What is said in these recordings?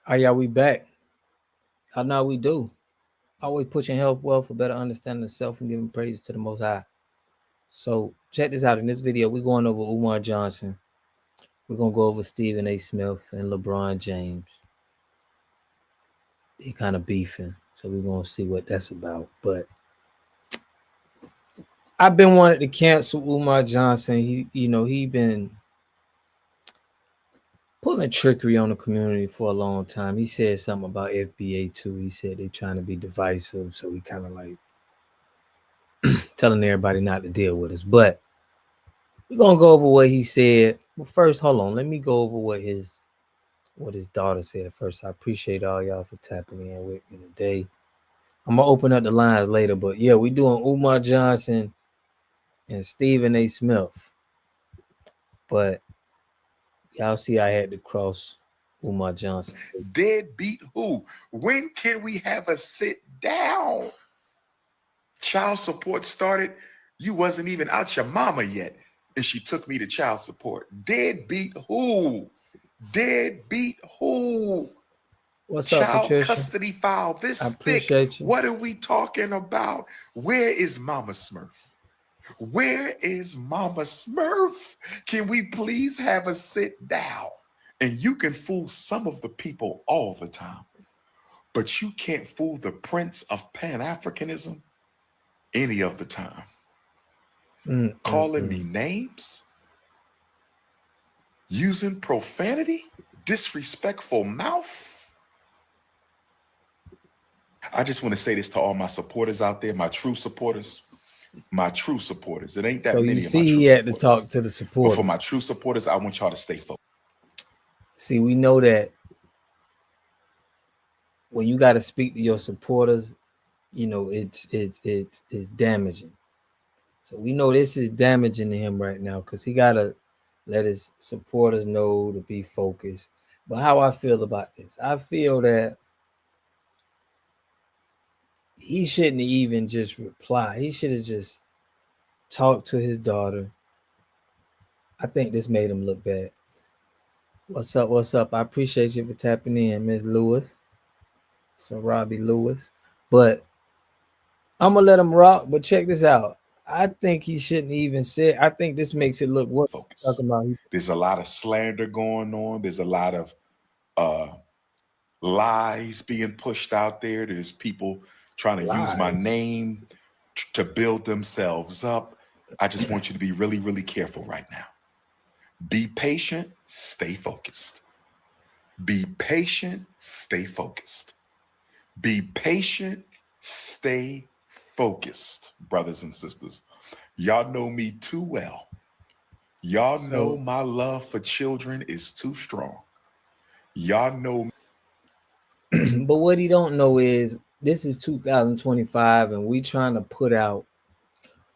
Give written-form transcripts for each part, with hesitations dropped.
All right, y'all, we back. I know we do. Always pushing health, wealth for better understanding of self and giving praise to the Most High. So check this out. In this video, we're going over Umar Johnson. We're gonna go over Stephen A. Smith and LeBron James. They kind of beefing, so we're gonna see what that's about. But I've been wanting to cancel Umar Johnson. He been pulling trickery on the community for a long time. He said something about FBA too. He said they trying to be divisive, so he kind of like telling everybody not to deal with us. But we're gonna go over what he said. But first, hold on. Let me go over what his daughter said first. I appreciate all y'all for tapping in with me today. I'm gonna open up the lines later, but yeah, we doing Umar Johnson and Stephen A. Smith. But y'all see I had to cross Umar Johnson. Deadbeat who? When can we have a sit down? Child support started. You wasn't even out your mama yet, and she took me to child support. Deadbeat who? Deadbeat who? What's up, Child Patricia? custody file I this thick. appreciate you. What are we talking about? Where is Mama Smurf? Where is Mama Smurf? Can we please have a sit down? And you can fool some of the people all the time, but you can't fool the prince of Pan-Africanism any of the time. Calling me names, using profanity, disrespectful mouth. I just want to say this to all my supporters out there, my true supporters. My true supporters. It ain't that So many you of my see, true he had to supporters. talk to the But for supporters. my true supporters, I want y'all to stay focused. See, we know that when you got to speak to your supporters, it's damaging. So we know this is damaging to him right now because he gotta let his supporters know to be focused. But how I feel about this, I feel that he shouldn't even just reply. He should have just talked to his daughter. I think this made him look bad. What's up? What's up? I appreciate you for tapping in, Miss Lewis. So Robbie Lewis. But I'm gonna let him rock. But check this out. I think he shouldn't even say. I think this makes it look worse. Focus. There's a lot of slander going on. There's a lot of lies being pushed out there. There's people trying to use my name to build themselves up. I just want you to be really, really careful right now. Be patient, stay focused. Be patient, stay focused. Be patient, stay focused, brothers and sisters. Y'all know me too well. Y'all know my love for children is too strong. Y'all know. But what he don't know is this is 2025 and we trying to put out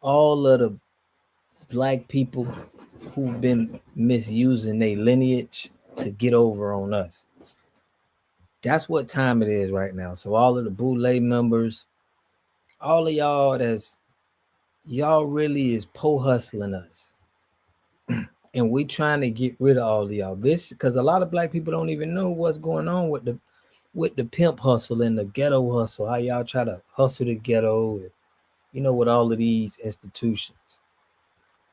all of the black people who've been misusing their lineage to get over on us. That's what time it is right now. So all of the bootleg members, all of y'all really is hustling us. And we trying to get rid of all of y'all. This because a lot of black people don't even know what's going on with the pimp hustle and the ghetto hustle. How y'all try to hustle the ghetto, with all of these institutions.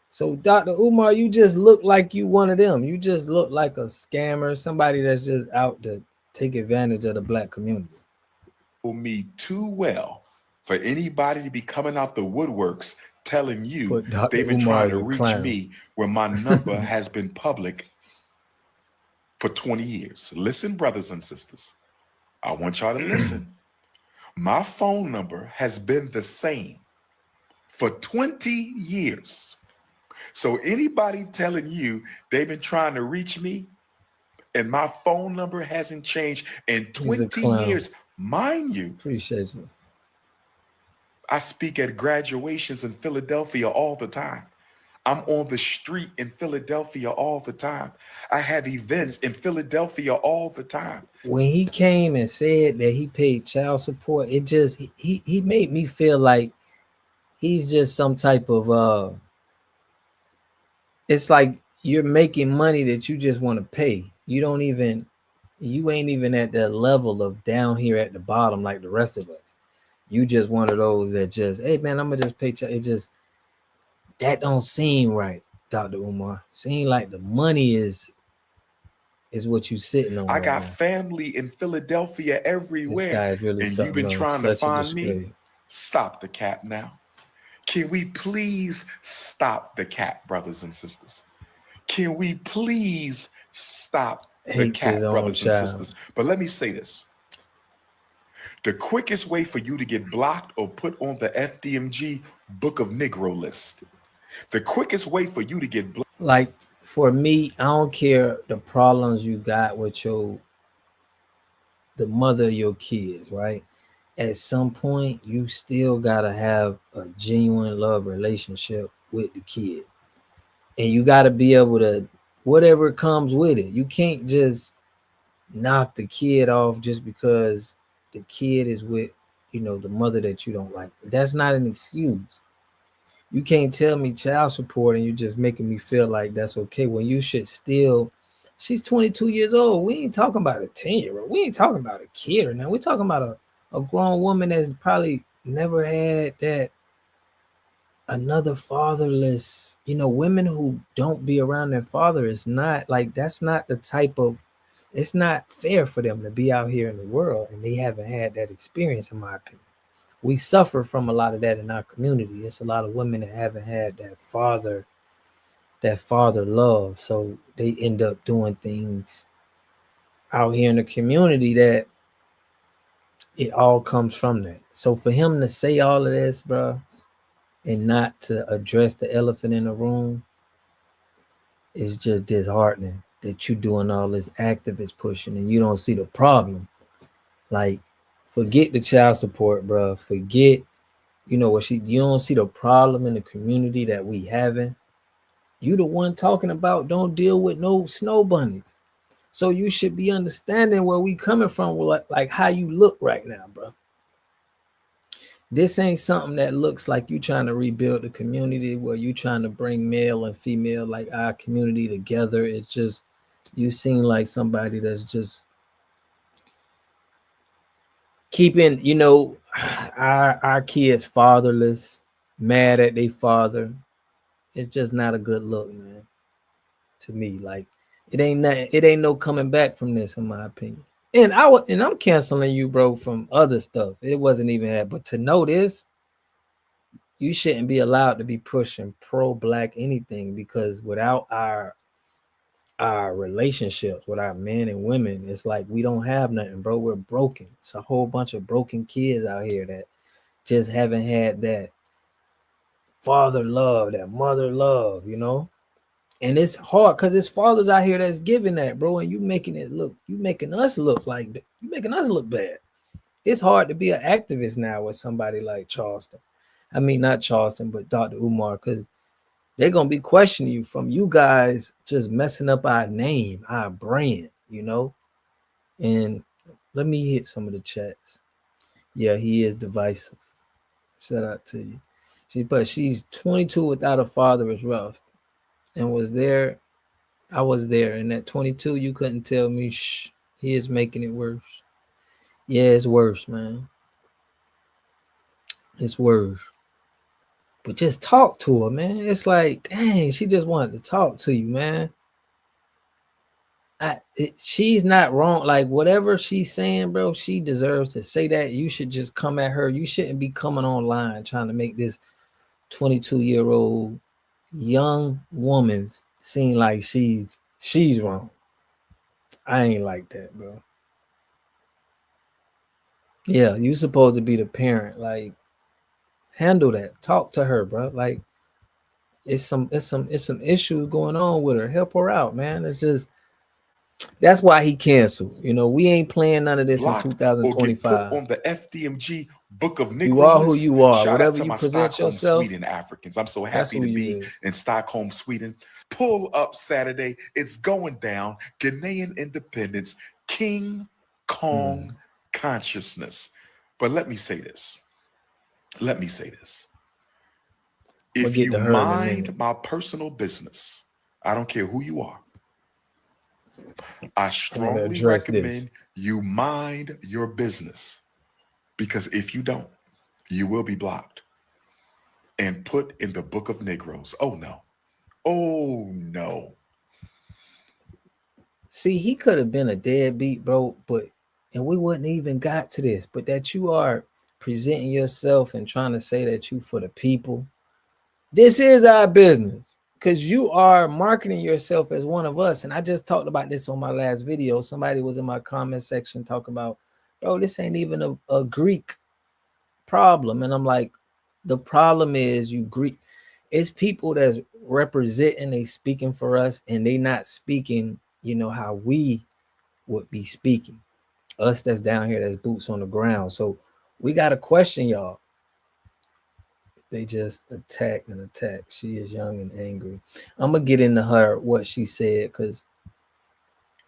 So Dr. Umar, you just look like you one of them. You just look like a scammer, somebody that's just out to take advantage of the black community. Me too well for anybody to be coming out the woodworks telling you they've been trying to reach me when my number has been public for 20 years. Listen, brothers and sisters, I want y'all to listen. My phone number has been the same for 20 years. So anybody telling you they've been trying to reach me and my phone number hasn't changed in 20 years, mind you. Appreciate you. I speak at graduations in Philadelphia all the time. I'm on the street in Philadelphia all the time. I have events in Philadelphia all the time. When he came and said that he paid child support, it just he made me feel like he's just some type of it's like you're making money that you just want to pay. You don't even You ain't even at that level of down here at the bottom like the rest of us. You just one of those that just, hey man, I'm gonna just pay. It just that don't seem right, Dr. Umar. Seem like the money is what you sitting on I right got now. family in Philadelphia This everywhere, guy is really and you've something been else. trying to Such a find me. display. Stop the cap now. Can we please stop the cap, brothers and sisters? Can we please stop the Hates his cap, own brothers and child. sisters? But let me say this. The quickest way for you to get blocked or put on the FDMG Book of Negro list, the quickest way for you to get blocked. Like for me, I don't care the problems you got with the mother of your kids, right? At some point, you still gotta have a genuine love relationship with the kid, and you gotta be able to whatever comes with it. You can't just knock the kid off just because the kid is with the mother that you don't like. That's not an excuse. You can't tell me child support and you're just making me feel like that's okay when you should still. She's 22 years old. We ain't talking about a 10-year-old. We ain't talking about a kid or now. We're talking about a grown woman that's probably never had that another fatherless, women who don't be around their father is not like that's not the type of it's not fair for them to be out here in the world and they haven't had that experience, in my opinion. We suffer from a lot of that in our community. It's a lot of women that haven't had that father love. So they end up doing things out here in the community that it all comes from that. So for him to say all of this, bro, and not to address the elephant in the room is just disheartening that you doing all this activist pushing and you don't see the problem. Like, forget the child support, bro. Forget, what you don't see the problem in the community that we having. You the one talking about don't deal with no snow bunnies. So you should be understanding where we coming from, like how you look right now, bro. This ain't something that looks like you trying to rebuild the community where you trying to bring male and female like our community together. It's just you seem like somebody that's just keeping, our kids fatherless, mad at their father. It's just not a good look, man. To me, like it ain't no coming back from this, in my opinion. And I'm canceling you, bro, from other stuff. It wasn't even that, but to know this, you shouldn't be allowed to be pushing pro-black anything because without our relationships with our men and women, it's like we don't have nothing, bro. We're broken. It's a whole bunch of broken kids out here that just haven't had that father love, that mother love. And it's hard because it's fathers out here that's giving that, bro. And you making us look bad. It's hard to be an activist now with somebody like Charleston. I mean, not Charleston, but Dr. Umar, because they're gonna be questioning you from you guys just messing up our name, our brand. And let me hit some of the chats. Yeah, he is divisive. Shout out to you. But she's 22 without a father is rough. And I was there. And at 22, you couldn't tell me, he is making it worse. Yeah, it's worse, man. It's worse. But just talk to her, man. It's like, dang, she just wanted to talk to you, man. She's not wrong. Like whatever she's saying, bro, she deserves to say that. You should just come at her. You shouldn't be coming online trying to make this 22-year-old young woman seem like she's wrong. I ain't like that, bro. Yeah, you supposed to be the parent. Like, handle that. Talk to her, bro. Like, it's some issues going on with her. Help her out, man. It's just that's why he canceled. We ain't playing none of this in Blocked or get put 2025. on the FDMG Book of You Negro are who list. you are. Shout out Whatever to you my present Stockholm, yourself, Sweden Africans. I'm so that's happy who to you be is. in Stockholm, Sweden. Pull up Saturday. It's going down. Ghanaian independence, King Kong consciousness. But let me say this. Let me say this. We'll If get you to her in a minute. mind my personal business, I don't care who you are. I strongly recommend you mind your business, because if you don't, you will be blocked and put in the book of Negroes. Oh no. Oh no. See, he could have been a deadbeat, bro, but and we wouldn't even got to this. But that you are presenting yourself and trying to say that you for the people. This is our business. Because you are marketing yourself as one of us. And I just talked about this on my last video. Somebody was in my comment section talking about, bro, this ain't even a Greek problem. And I'm like, the problem is you Greek. It's people that's representing, they speaking for us, and they not speaking, how we would be speaking. Us that's down here, that's boots on the ground. So we got to question y'all. They just attack and attack. She is young and angry. I'm gonna get into her what she said, because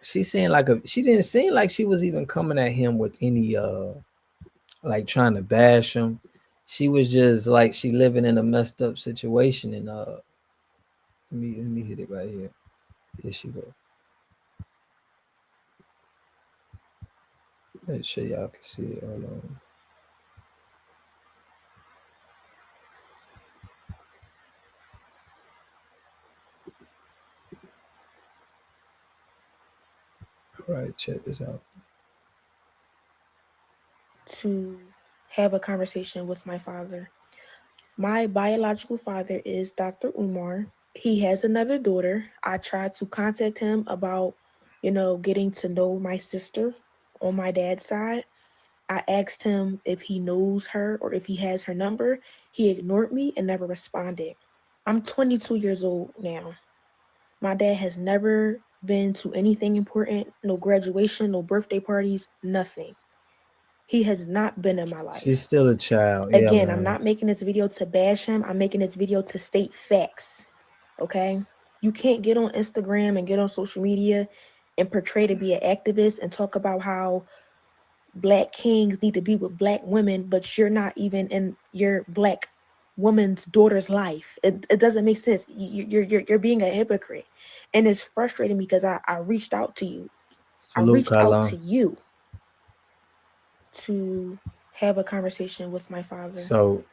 she didn't seem like she was even coming at him with any like trying to bash him. She was just like she living in a messed up situation. And let me hit it right here. Here she go. Let's show y'all can see it. Hold on. All right, check this out. To have a conversation with my father. My biological father is Dr. Umar. He has another daughter. I tried to contact him about, getting to know my sister on my dad's side. I asked him if he knows her or if he has her number. He ignored me and never responded. I'm 22 years old now. My dad has never been to anything important, no graduation, no birthday parties, nothing. He has not been in my life. She's still a child. Yeah, Again, man. I'm not making this video to bash him. I'm making this video to state facts. Okay? You can't get on Instagram and get on social media and portray to be an activist and talk about how Black kings need to be with Black women, but you're not even in your Black woman's daughter's life. It doesn't make sense. You're being a hypocrite. And it's frustrating because I reached out to you. Salute, I reached Kala. out to you to have a conversation with my father. So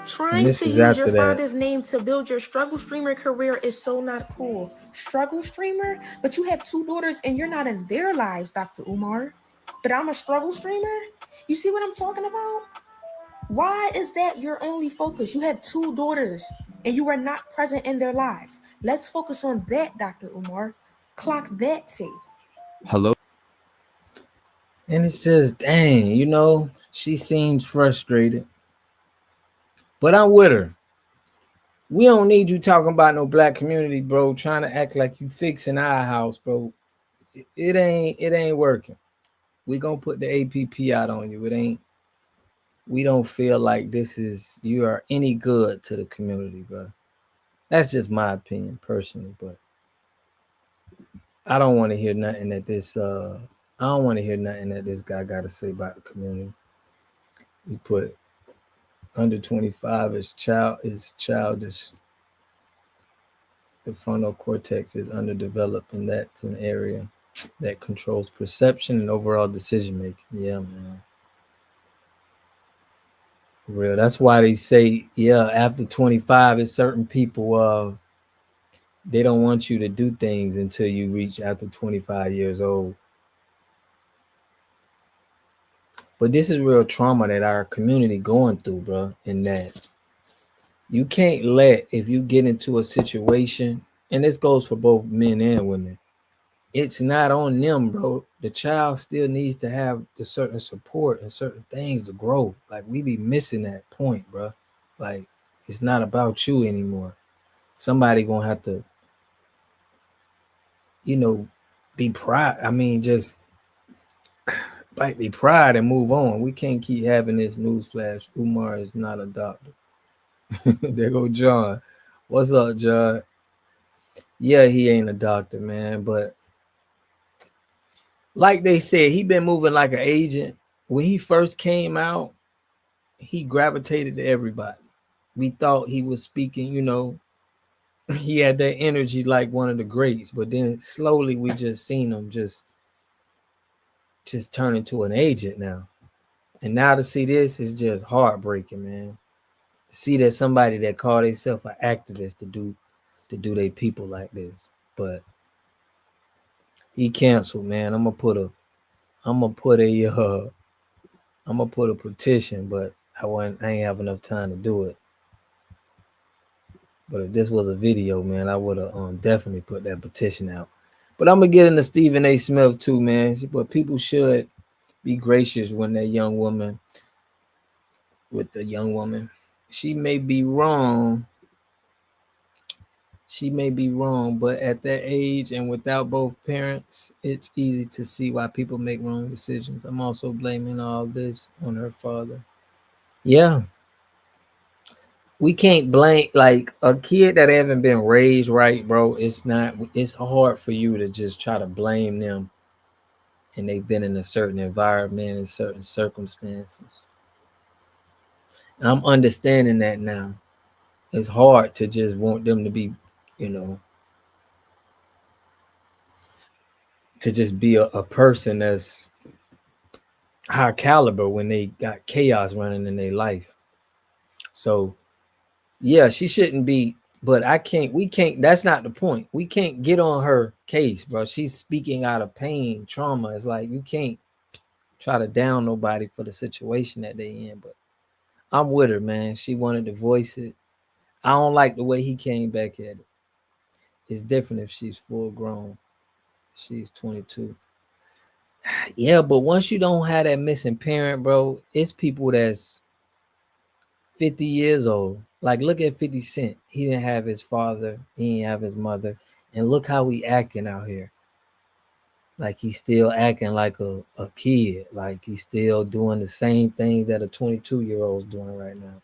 trying to use your father's name to build your struggle streamer career is so not cool. Struggle streamer? But you have 2 daughters and you're not in their lives, Dr. Umar. But I'm a struggle streamer? You see what I'm talking about? Why is that your only focus? You have 2 daughters and you are not present in their lives. Let's focus on that, Dr. Umar. Clock that T. Hello. And it's just, dang, she seems frustrated. But I'm with her. We don't need you talking about no Black community, bro, trying to act like you fixing our house, bro. It ain't working. We gonna put the APP out on you. We don't feel like you are any good to the community, bro. That's just my opinion personally, but I don't want to hear nothing that this guy got to say about the community. He put under 25 is childish. The frontal cortex is underdeveloped, and that's an area that controls perception and overall decision making. Yeah, man. For real. That's why they say, after 25, it's certain people they don't want you to do things until you reach after 25 years old. But this is real trauma that our community going through, bro. In that you can't if you get into a situation, and this goes for both men and women, it's not on them, bro. The child still needs to have the certain support and certain things to grow. Like, we be missing that point, bro. Like, it's not about you anymore. Somebody gonna have to, be proud. I mean, just like be pride and move on. We can't keep having this newsflash. Umar is not a doctor. There go John. What's up, John? Yeah, he ain't a doctor, man. But like they said, he been moving like an agent. When he first came out, he gravitated to everybody. We thought he was speaking, he had that energy like one of the greats, but then slowly we just seen him just turn into an agent now. And now to see this is just heartbreaking, man. To see that somebody that called themselves an activist to do their people like this. But he canceled, man. I'm gonna put a I'm gonna put a petition, but I ain't have enough time to do it. But if this was a video, man, I would have definitely put that petition out. But I'm gonna get into Stephen A. Smith too, man. But people should be gracious when that young woman with the young woman. She may be wrong. She may be wrong, but at that age and without both parents, it's easy to see why people make wrong decisions. I'm also blaming all this on her father. Yeah, we can't blame like a kid that haven't been raised right, bro. It's hard for you to just try to blame them and they've been in a certain environment in certain circumstances. I'm understanding that now. It's hard to just want them to be, you know, to just be a person that's high caliber when they got chaos running in their life. So yeah, she shouldn't be, but we can't, that's not the point. We can't get on her case, bro. She's speaking out of pain, trauma. It's like you can't try to down nobody for the situation that they in. But I'm with her, man. She wanted to voice it. I don't like the way he came back at it. It's different if she's full grown. She's 22. Yeah, but once you don't have that missing parent, bro, it's people that's 50 years old. Like, look at 50 Cent. He didn't have his father, he didn't have his mother. And look how he acting out here. Like, he's still acting like a kid. Like, he's still doing the same things that a 22-year-old's doing right now.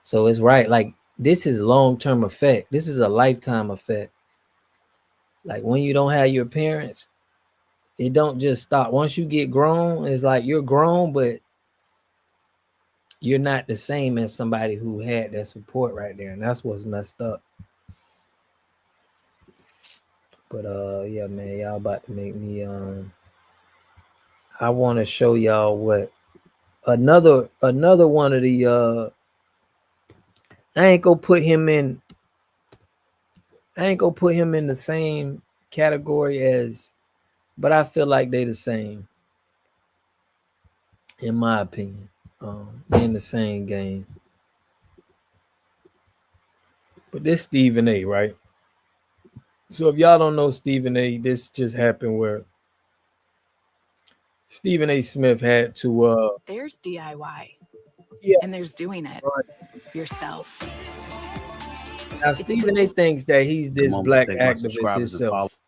So it's right. Like, this is long-term effect. This is a lifetime effect. Like, when you don't have your parents, it don't just stop. Once you get grown, it's like you're grown, but you're not the same as somebody who had that support right there, and that's what's messed up. But yeah, man, y'all about to make me I want to show y'all what another one of the I ain't gonna put him in the same category as, but I feel like they the same in my opinion. They in the same game. But this Stephen A, right? So if y'all don't know Stephen A, this just happened where Stephen A. Smith had to there's DIY. Yeah. And there's doing it yourself. Now Stephen A. thinks that he's this black activist himself.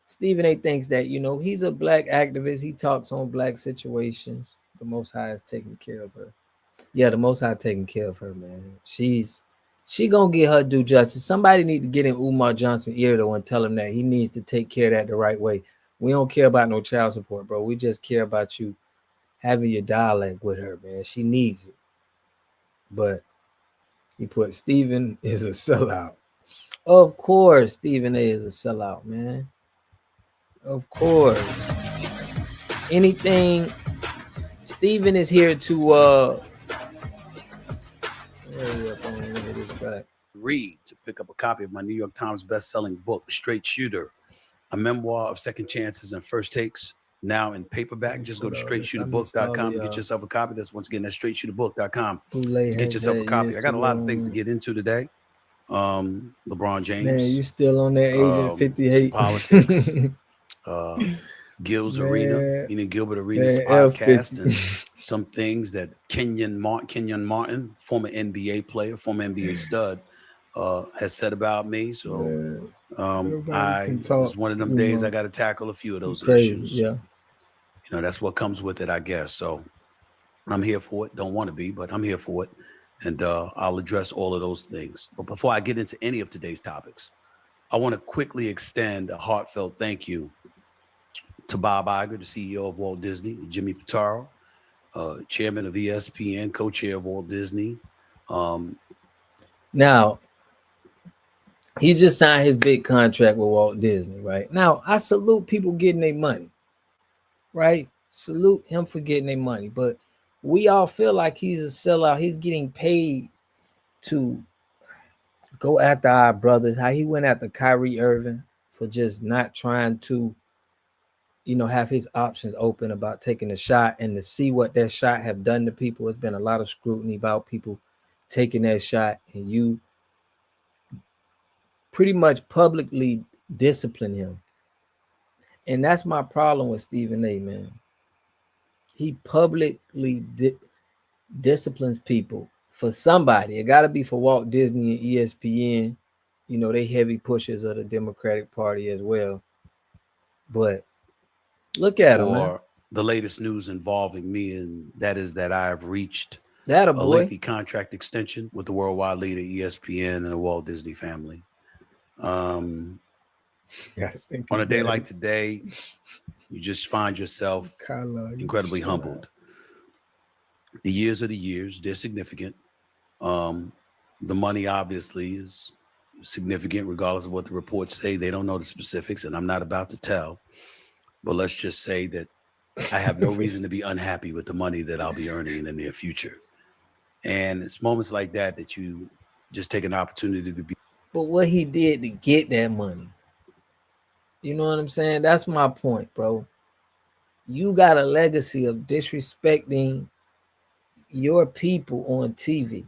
Stephen A. thinks that, he's a black activist. He talks on black situations. The Most High is taking care of her. Yeah, the Most High taking care of her, man. She gonna get her due justice. Somebody need to get in Umar Johnson's ear though and tell him that he needs to take care of that the right way. We don't care about no child support, bro. We just care about you having your dialogue with her, man. She needs it. But he put Stephen is a sellout. Of course, Stephen A is a sellout, man. Of course. Anything Stephen is here to read to pick up a copy of my New York Times best-selling book, Straight Shooter, a memoir of second chances and first takes, now in paperback. Just go to straightshooterbook.com to get yourself a copy. That's once again, that's straightshooterbook.com to get yourself a copy. I got a lot of things to get into today. LeBron James. Man, you still on that Agent 58. Politics. Gil's Arena, meaning Gilbert Arenas podcast, and some things that Kenyon Martin, former NBA player, former NBA stud, has said about me. So it's one of them days I got to tackle a few of those issues. Yeah, that's what comes with it, I guess. So I'm here for it. Don't want to be, but I'm here for it, and I'll address all of those things. But before I get into any of today's topics, I want to quickly extend a heartfelt thank you to Bob Iger, the CEO of Walt Disney, Jimmy Pitaro, chairman of ESPN, co-chair of Walt Disney, Now, he just signed his big contract with Walt Disney, right? Now, I salute people getting their money, right? Salute him for getting their money. But we all feel like he's a sellout. He's getting paid to go after our brothers. How he went after Kyrie Irving for just not trying to, have his options open about taking a shot, and to see what that shot have done to people. It's been a lot of scrutiny about people taking that shot, and you pretty much publicly discipline him. And that's my problem with Stephen A, man. He publicly disciplines people for somebody. It got to be for Walt Disney and ESPN. They heavy pushers of the Democratic Party as well. But look at him, man. The latest news involving me, and that is that I have reached a lengthy contract extension with the worldwide leader ESPN and the Walt Disney family. On a day like today, you just find yourself incredibly humbled. The years are the years. They're significant. The money obviously is significant regardless of what the reports say. They don't know the specifics, and I'm not about to tell. But let's just say that I have no reason to be unhappy with the money that I'll be earning in the near future. And it's moments like that that you just take an opportunity to be. But what he did to get that money, you know what I'm saying? That's my point, bro. You got a legacy of disrespecting your people on TV.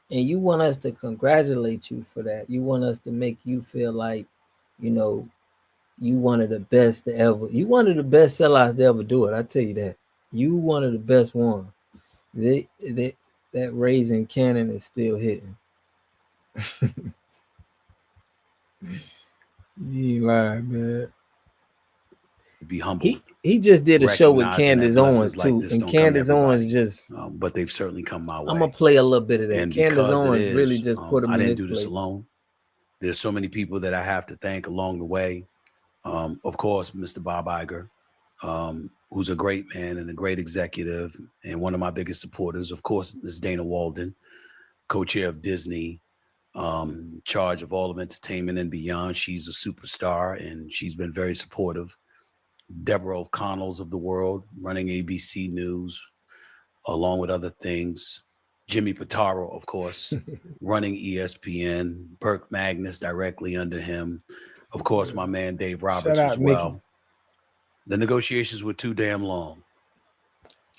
And you want us to congratulate you for that. You want us to make you feel like, you one of the best to ever. You one of the best sellouts to ever do it. I tell you that. You one of the best ones. That raising cannon is still hitting. You ain't lying, man. Be humbled. He just did a show with Candace Owens too, and Candace Owens just. But they've certainly come my way. I'm gonna play a little bit of that. And Candace Owens really just put him in I didn't this do this place. alone. There's so many people that I have to thank along the way. Of course, Mr. Bob Iger, who's a great man and a great executive and one of my biggest supporters. Of course, Ms. Dana Walden, co-chair of Disney, charge of all of entertainment and beyond. She's a superstar and she's been very supportive. Deborah O'Connell's of the world, running ABC News, along with other things. Jimmy Pitaro, of course, running ESPN. Burke Magnus directly under him. Of course, my man Dave Roberts as well. Mickey. The negotiations were too damn long.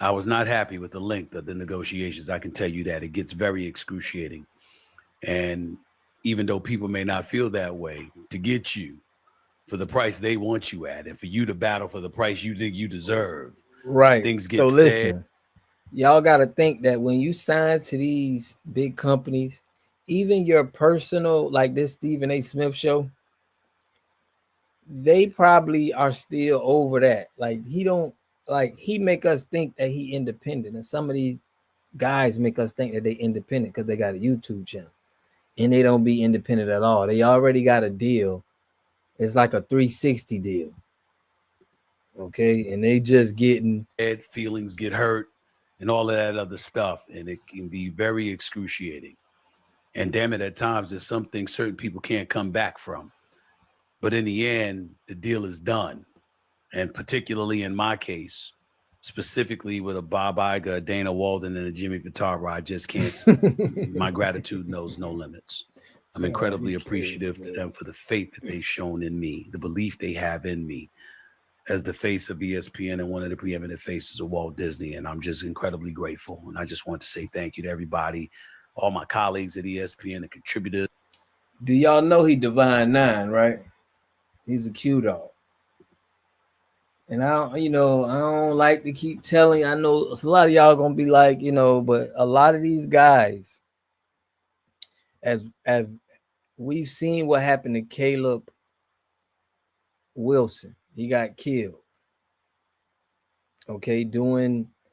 I was not happy with the length of the negotiations. I can tell you that. It gets very excruciating. And even though people may not feel that way, to get you for the price they want you at, and for you to battle for the price you think you deserve, right? Things get so said. Listen, y'all got to think that when you sign to these big companies, even your personal, like this Stephen A. Smith show, they probably are still over that. Like he make us think that he independent, and some of these guys make us think that they independent because they got a YouTube channel, and they don't be independent at all. They already got a deal. It's like a 360 deal. Okay. And they just getting feelings, get hurt, and all of that other stuff. And it can be very excruciating. And damn it, at times there's something certain people can't come back from. But in the end, the deal is done. And particularly in my case, specifically with a Bob Iger, a Dana Walden, and a Jimmy Pitaro, I just can't. My gratitude knows no limits. I'm incredibly appreciative to them for the faith that they've shown in me, the belief they have in me as the face of ESPN and one of the preeminent faces of Walt Disney. And I'm just incredibly grateful. And I just want to say thank you to everybody, all my colleagues at ESPN and contributors. Do y'all know he Divine 9, right? He's a Q dog. And I don't like to keep telling. I know a lot of y'all gonna be like, but a lot of these guys, as we've seen what happened to Caleb Wilson. He got killed. Okay,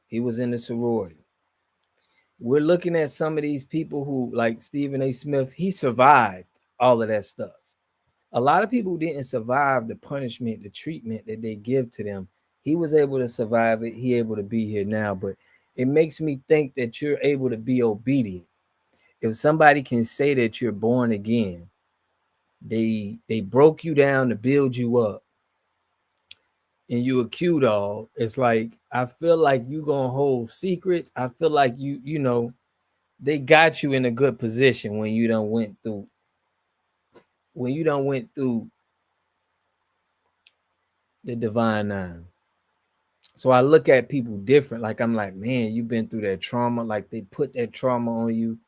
he was in the sorority. We're looking at some of these people who, like Stephen A. Smith, he survived all of that stuff. A lot of people didn't survive the punishment, the treatment that they give to them. He was able to survive it. He able to be here now, but it makes me think that you're able to be obedient. if somebody can say that you're born again, they broke you down to build you up, and you a cute dog, it's like I feel like you gonna hold secrets. I feel like you know they got you in a good position when you done went through the Divine Nine. So I look at people different. Like I'm like, man, you've been through that trauma. Like they put that trauma on you.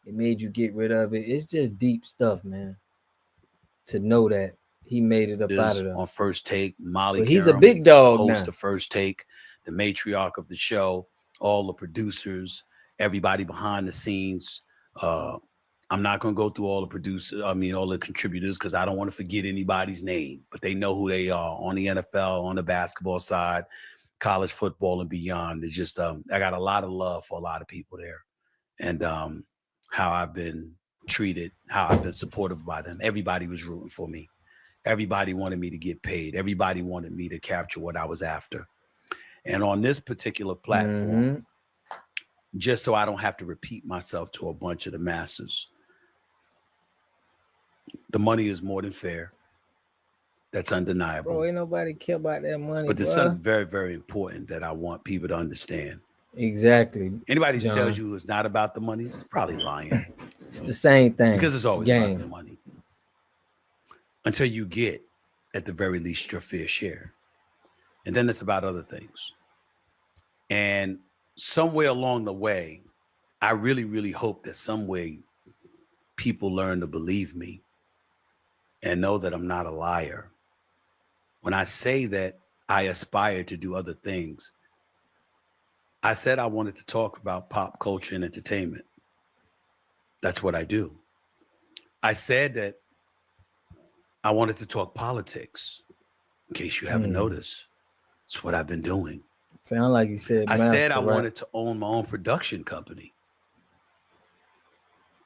It made you get rid of it. It's just deep stuff, man. To know that he made it up out of them. On First Take, Molly But he's a Karam, big dog the host now. of First Take, the matriarch of the show, all the producers, everybody behind the scenes. I'm not going to go through all the producers, all the contributors, because I don't want to forget anybody's name, but they know who they are on the NFL, on the basketball side, college football and beyond. It's just, I got a lot of love for a lot of people there, and how I've been treated, how I've been supportive by them. Everybody was rooting for me. Everybody wanted me to get paid. Everybody wanted me to capture what I was after. And on this particular platform, just so I don't have to repeat myself to a bunch of the masses, the money is more than fair. That's undeniable. Bro, ain't nobody care about that money. But there's something very, very important that I want people to understand. Exactly. Anybody who tells you it's not about the money is probably lying. It's the same thing. Because it's always about the money. Until you get, at the very least, your fair share. And then it's about other things. And somewhere along the way, I really, really hope that some way people learn to believe me and know that I'm not a liar. When I say that I aspire to do other things, I said I wanted to talk about pop culture and entertainment. That's what I do. I said that I wanted to talk politics. In case you haven't noticed, it's what I've been doing. Sound like you said. I said I wanted to own my own production company.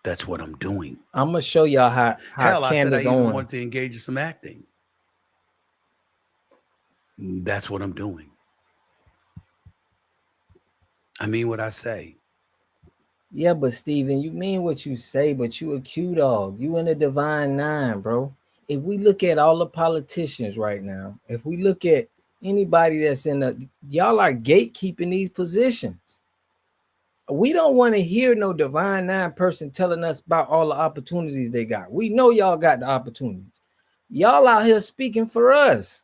That's what I'm doing. I'm gonna show y'all how Hell, Candace I said I even Owens wanted to engage in some acting. That's what I'm doing. I mean what I say. Yeah, but Steven, you mean what you say, but you a Q dog. You in the Divine Nine, bro. If we look at all the politicians right now, if we look at anybody that's in the, y'all are gatekeeping these positions. We don't want to hear no Divine Nine person telling us about all the opportunities they got. We know y'all got the opportunities. Y'all out here speaking for us.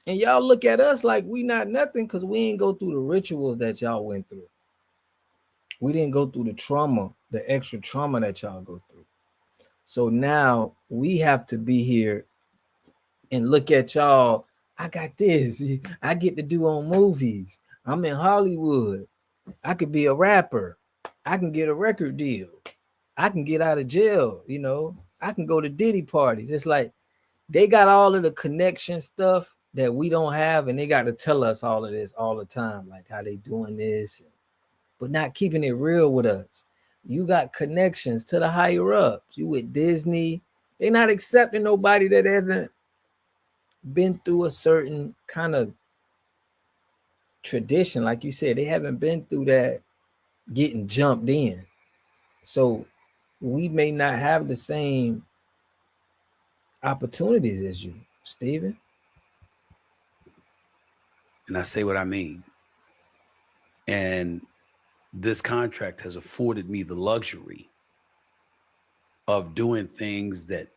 And y'all look at us like we not nothing because we ain't go through the rituals that y'all went through. We didn't go through the trauma, the extra trauma that y'all go through. So now we have to be here and look at y'all. I got this. I get to do on movies. I'm in Hollywood. I could be a rapper. I can get a record deal. I can get out of jail. You know, I can go to Diddy parties. It's like they got all of the connection stuff that we don't have, and they got to tell us all of this all the time, like how they doing this, but not keeping it real with us. You got connections to the higher ups. You with Disney. They're not accepting nobody that hasn't been through a certain kind of tradition. Like you said, they haven't been through that getting jumped in. So we may not have the same opportunities as you, Steven. And I say what I mean. And this contract has afforded me the luxury of doing things that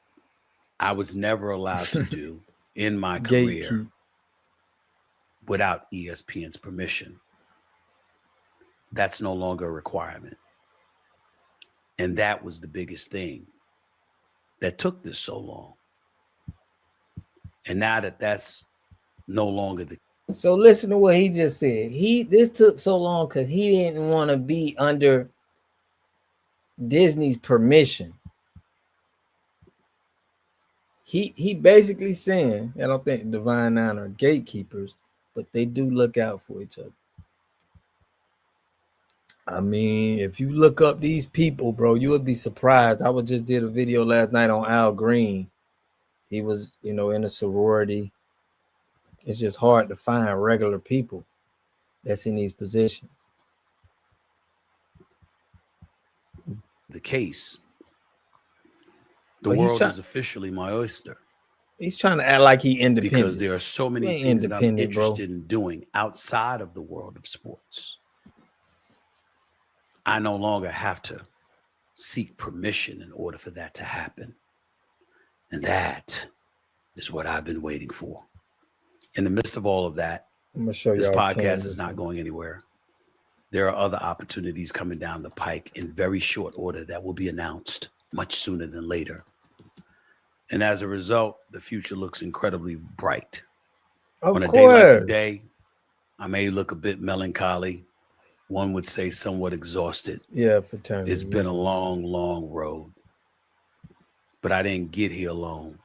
I was never allowed to do in my career without ESPN's permission. That's no longer a requirement. And that was the biggest thing that took this so long. And now that that's no longer the. So listen to what he just said. This took so long because he didn't want to be under Disney's permission. He basically saying, I don't think Divine Nine are gatekeepers, but they do look out for each other. I mean, if you look up these people, bro, you would be surprised. I just did a video last night on Al Green. He was, in a sorority. It's just hard to find regular people that's in these positions. case, the world is officially my oyster. He's trying to act like he independent. Because there are so many things that I'm interested in doing outside of the world of sports. I no longer have to seek permission in order for that to happen. And that is what I've been waiting for. In the midst of all of that, this podcast is not going anywhere. There are other opportunities coming down the pike in very short order that will be announced much sooner than later. And as a result, the future looks incredibly bright. On a day like today, I may look a bit melancholy. One would say somewhat exhausted. Yeah, fraternity. It's been a long, long road. But I didn't get here alone.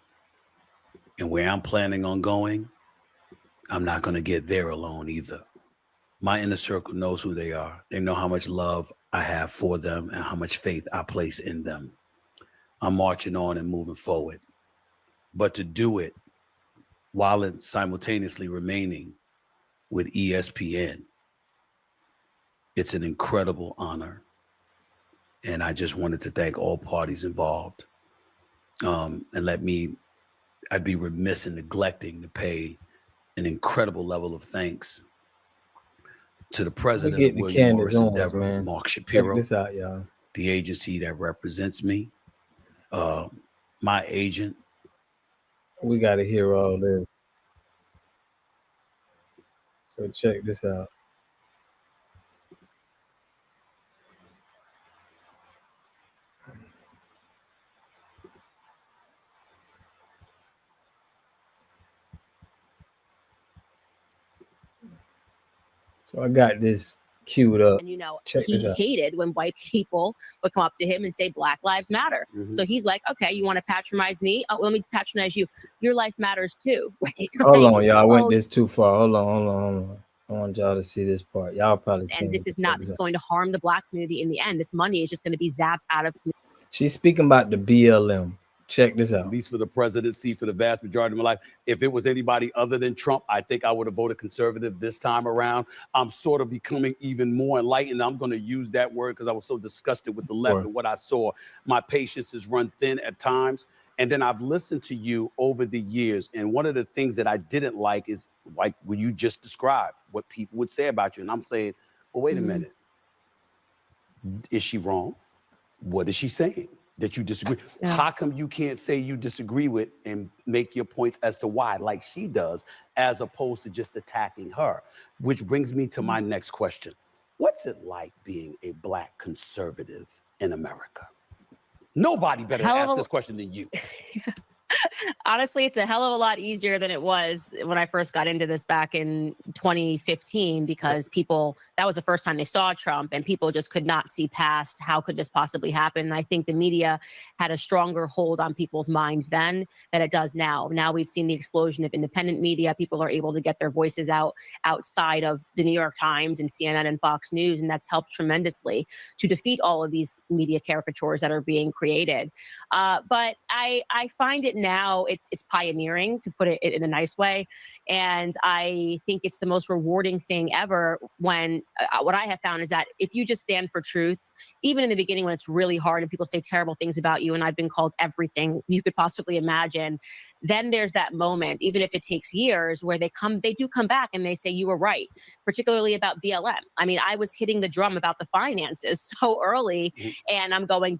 And where I'm planning on going, I'm not going to get there alone either. My inner circle knows who they are. They know how much love I have for them and how much faith I place in them. I'm marching on and moving forward. But to do it while simultaneously remaining with ESPN, it's an incredible honor. And I just wanted to thank all parties involved. And I'd be remiss in neglecting to pay an incredible level of thanks to the president of William Morris Endeavor, Mark Shapiro, check this out, y'all. The agency that represents me, my agent. We got to hear all this. So check this out. So I got this queued up. And you know, check he hated when white people would come up to him and say Black Lives Matter. Mm-hmm. So he's like, okay, you want to patronize me? Oh, let me patronize you. Your life matters too. Right? Hold on, y'all. I went this too far. Hold on. I want y'all to see this part. Y'all probably seen and this is not just going to harm the Black community in the end. This money is just going to be zapped out of community. She's speaking about the BLM. Check this out. At least for the presidency, for the vast majority of my life. If it was anybody other than Trump, I think I would have voted conservative this time around. I'm sort of becoming even more enlightened. I'm going to use that word because I was so disgusted with the left and what I saw. My patience is run thin at times. And then I've listened to you over the years. And one of the things that I didn't like is like what you just described, what people would say about you. And I'm saying, well, wait a minute. Is she wrong? What is she saying that you disagree? Yeah. How come you can't say you disagree with and make your points as to why, like she does, as opposed to just attacking her? Which brings me to my next question. What's it like being a Black conservative in America? Nobody better ask this question than you. Honestly, it's a hell of a lot easier than it was when I first got into this back in 2015, because that was the first time they saw Trump and people just could not see past how could this possibly happen. And I think the media had a stronger hold on people's minds then than it does now. Now we've seen the explosion of independent media. People are able to get their voices out outside of the New York Times and CNN and Fox News. And that's helped tremendously to defeat all of these media caricatures that are being created. But I find it now, it's pioneering, to put it in a nice way. And I think it's the most rewarding thing ever when what I have found is that if you just stand for truth, even in the beginning when it's really hard and people say terrible things about you, and I've been called everything you could possibly imagine, then there's that moment, even if it takes years, where they do come back and they say you were right, particularly about BLM. I mean, I was hitting the drum about the finances so early, and I'm going,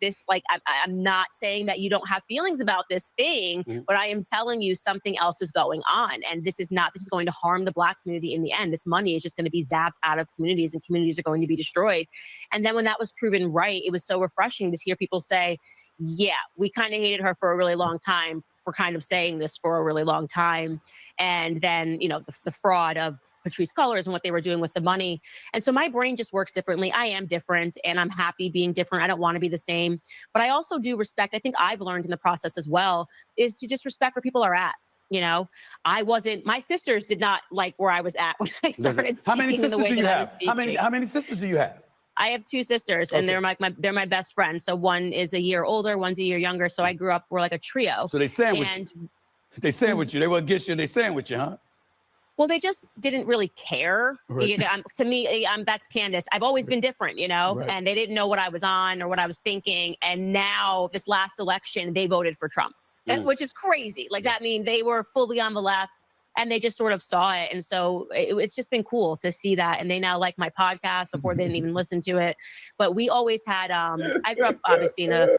I'm not saying that you don't have feelings about this thing, but I am telling you something else is going on. And this is going to harm the Black community in the end. This money is just going to be zapped out of communities, and communities are going to be destroyed. And then when that was proven right, it was so refreshing to hear people say, yeah, we kind of hated her for a really long time. We're kind of saying this for a really long time. And then, the fraud of Patrisse Cullors and what they were doing with the money. And so my brain just works differently. I am different, and I'm happy being different. I don't want to be the same. But I also do respect, I think I've learned in the process as well, is to just respect where people are at. My sisters did not like where I was at when I started speaking in the way that I was speaking. How many sisters do you have? I have two sisters, and they're my best friends. So one is a year older, one's a year younger. So we're like a trio. So they sandwich you. They sandwich you. They will get you. They sandwich you, huh? Well, they just didn't really care. Right. You know, to me, that's Candace. I've always been different, you know, Right. and they didn't know what I was on or what I was thinking. And now this last election, they voted for Trump, which is crazy. Like that means they were fully on the left and they just sort of saw it. And so it's just been cool to see that. And they now like my podcast before they didn't even listen to it. But we always had, I grew up obviously in a,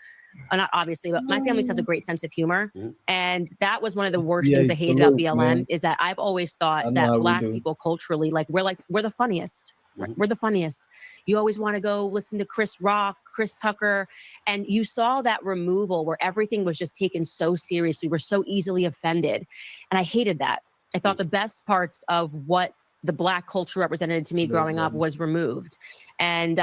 not obviously, but my family has a great sense of humor. And that was one of the worst things I hated about BLM, man. Is that I've always thought that Black people culturally, we're the funniest. We're the funniest. You always want to go listen to Chris Rock, Chris Tucker. And you saw that removal where everything was just taken so seriously. We're so easily offended. And I hated that. I thought the best parts of what the Black culture represented to me growing up was removed. And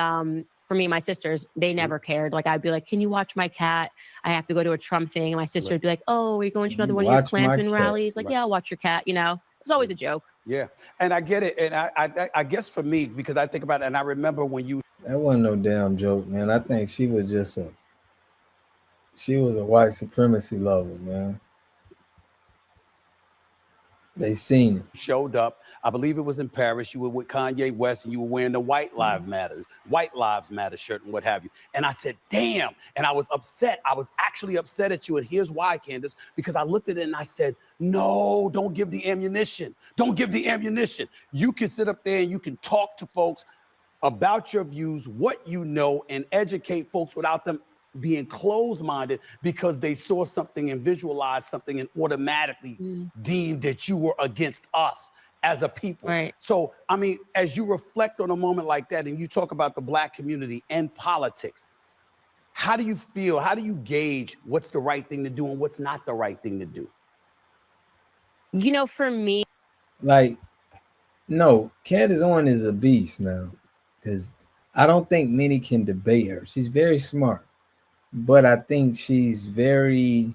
for me, my sisters, they never cared. Like I'd be like, can you watch my cat? I have to go to a Trump thing. And my sister would be like, oh, are you going to another one of your Klansman rallies? Like, yeah, I'll watch your cat. You know, it was always a joke. Yeah. And I get it. And I guess for me, because I think about it, and I remember when you. That wasn't no damn joke, man. I think she was just she was a white supremacy lover, man. They seen it. Showed up. I believe it was in Paris. You were with Kanye West and you were wearing the White Lives Matter shirt and what have you. And I said, damn. And I was upset. I was actually upset at you. And here's why, Candace, because I looked at it and I said, no, don't give the ammunition. Don't give the ammunition. You can sit up there and you can talk to folks about your views, what you know, and educate folks without them being closed-minded because they saw something and visualized something and automatically deemed that you were against us as a people. Right. So, I mean, as you reflect on a moment like that and you talk about the Black community and politics, how do you feel? How do you gauge what's the right thing to do and what's not the right thing to do? You know, for me, like, no, Candace Owens is a beast now because I don't think many can debate her. She's very smart. But I think she's slick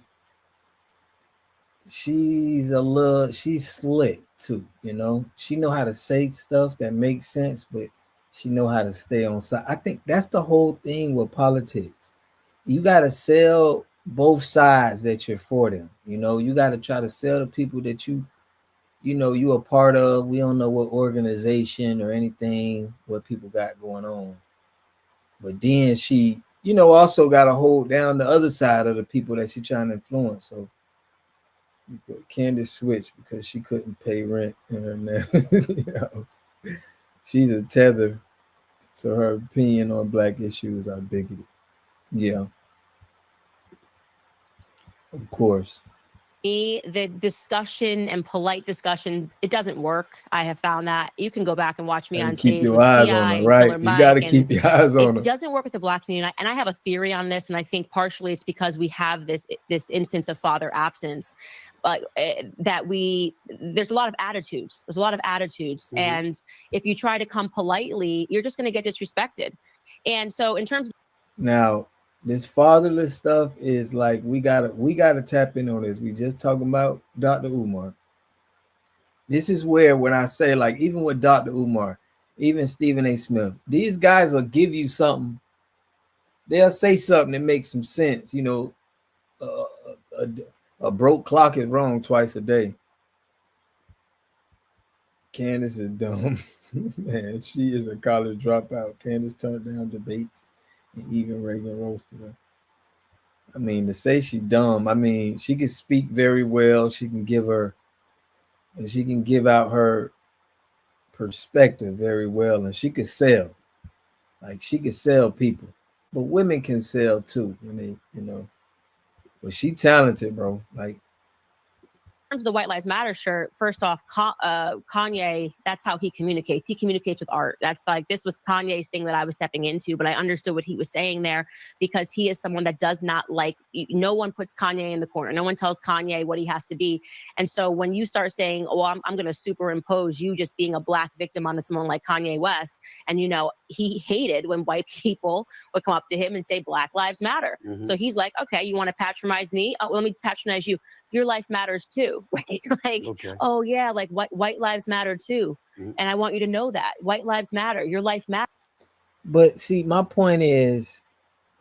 too, you know. She know how to say stuff that makes sense, but she know how to stay on side. I think that's the whole thing with politics. You got to sell both sides that you're for them. You know, you got to try to sell the people that you know, you a part of. We don't know what organization or anything, what people got going on. But then she, you know, also got to hold down the other side of the people that she's trying to influence. So you put Candace switch because she couldn't pay rent in her house. She's a tether. So her opinion on Black issues are bigoted. Yeah. Of course. The discussion and polite discussion, it doesn't work. I have found that. You can go back and watch me on stage. Keep your eyes on her, right? You got to keep your eyes on her. It doesn't work with the Black community. And I have a theory on this, and I think partially it's because we have this instance of father absence. But there's a lot of attitudes. And if you try to come politely, you're just going to get disrespected. And so in terms of now, this fatherless stuff is like we gotta tap in on this. We just talking about Dr. Umar. This is where when I say, like, even with Dr. Umar, even Stephen A. Smith, these guys will give you something. They'll say something that makes some sense. You know, a broke clock is wrong twice a day. Candace is dumb. Man, she is a college dropout. Candace turned down debates. And even Reagan roasted her. I mean, to say she's dumb, I mean, she can speak very well. She can give out her perspective very well. And she could sell. Like, she could sell people. But women can sell too when they, you know. But she talented, bro. Like, terms of the White Lives Matter shirt, first off, Kanye, that's how he communicates. He communicates with art. That's like, this was Kanye's thing that I was stepping into, but I understood what he was saying there because he is someone that does not like, no one puts Kanye in the corner. No one tells Kanye what he has to be. And so when you start saying, oh, I'm going to superimpose you just being a Black victim onto someone like Kanye West, and, you know, he hated when white people would come up to him and say Black Lives Matter. Mm-hmm. So he's like, okay, you want to patronize me? Oh, let me patronize you. Your life matters too, right? Like, okay. Oh yeah, like white lives matter too. Mm-hmm. And I want you to know that white lives matter. Your life matters. But see, my point is,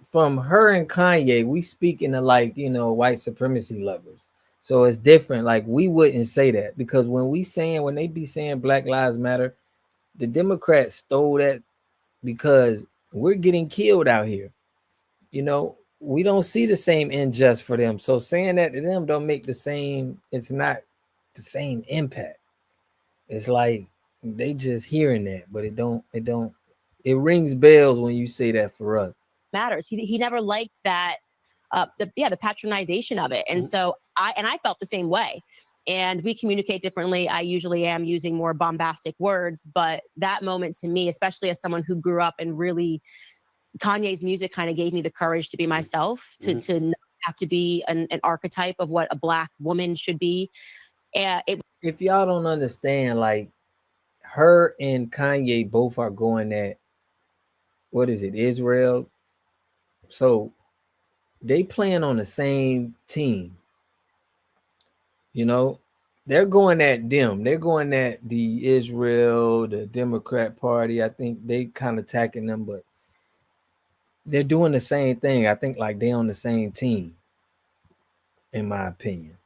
from her and Kanye, we speaking of, like, you know, white supremacy lovers. So it's different. Like we wouldn't say that because when they be saying Black Lives Matter, the Democrats stole that because we're getting killed out here. We don't see the same injustice for them. So saying that to them don't make the same, it's not the same impact. It's like they just hearing that, but it rings bells when you say that for us. Matters. He never liked that the patronization of it. And so I felt the same way. And we communicate differently. I usually am using more bombastic words, but that moment to me, especially as someone who grew up and really Kanye's music kind of gave me the courage to be myself, to not have to be an archetype of what a Black woman should be. If y'all don't understand, like her and Kanye both are going at, what is it, Israel? So they playing on the same team. They're going at them. They're going at the Israel, the Democrat Party. I think they kind of attacking them, but they're doing the same thing. I think like they're on the same team, in my opinion.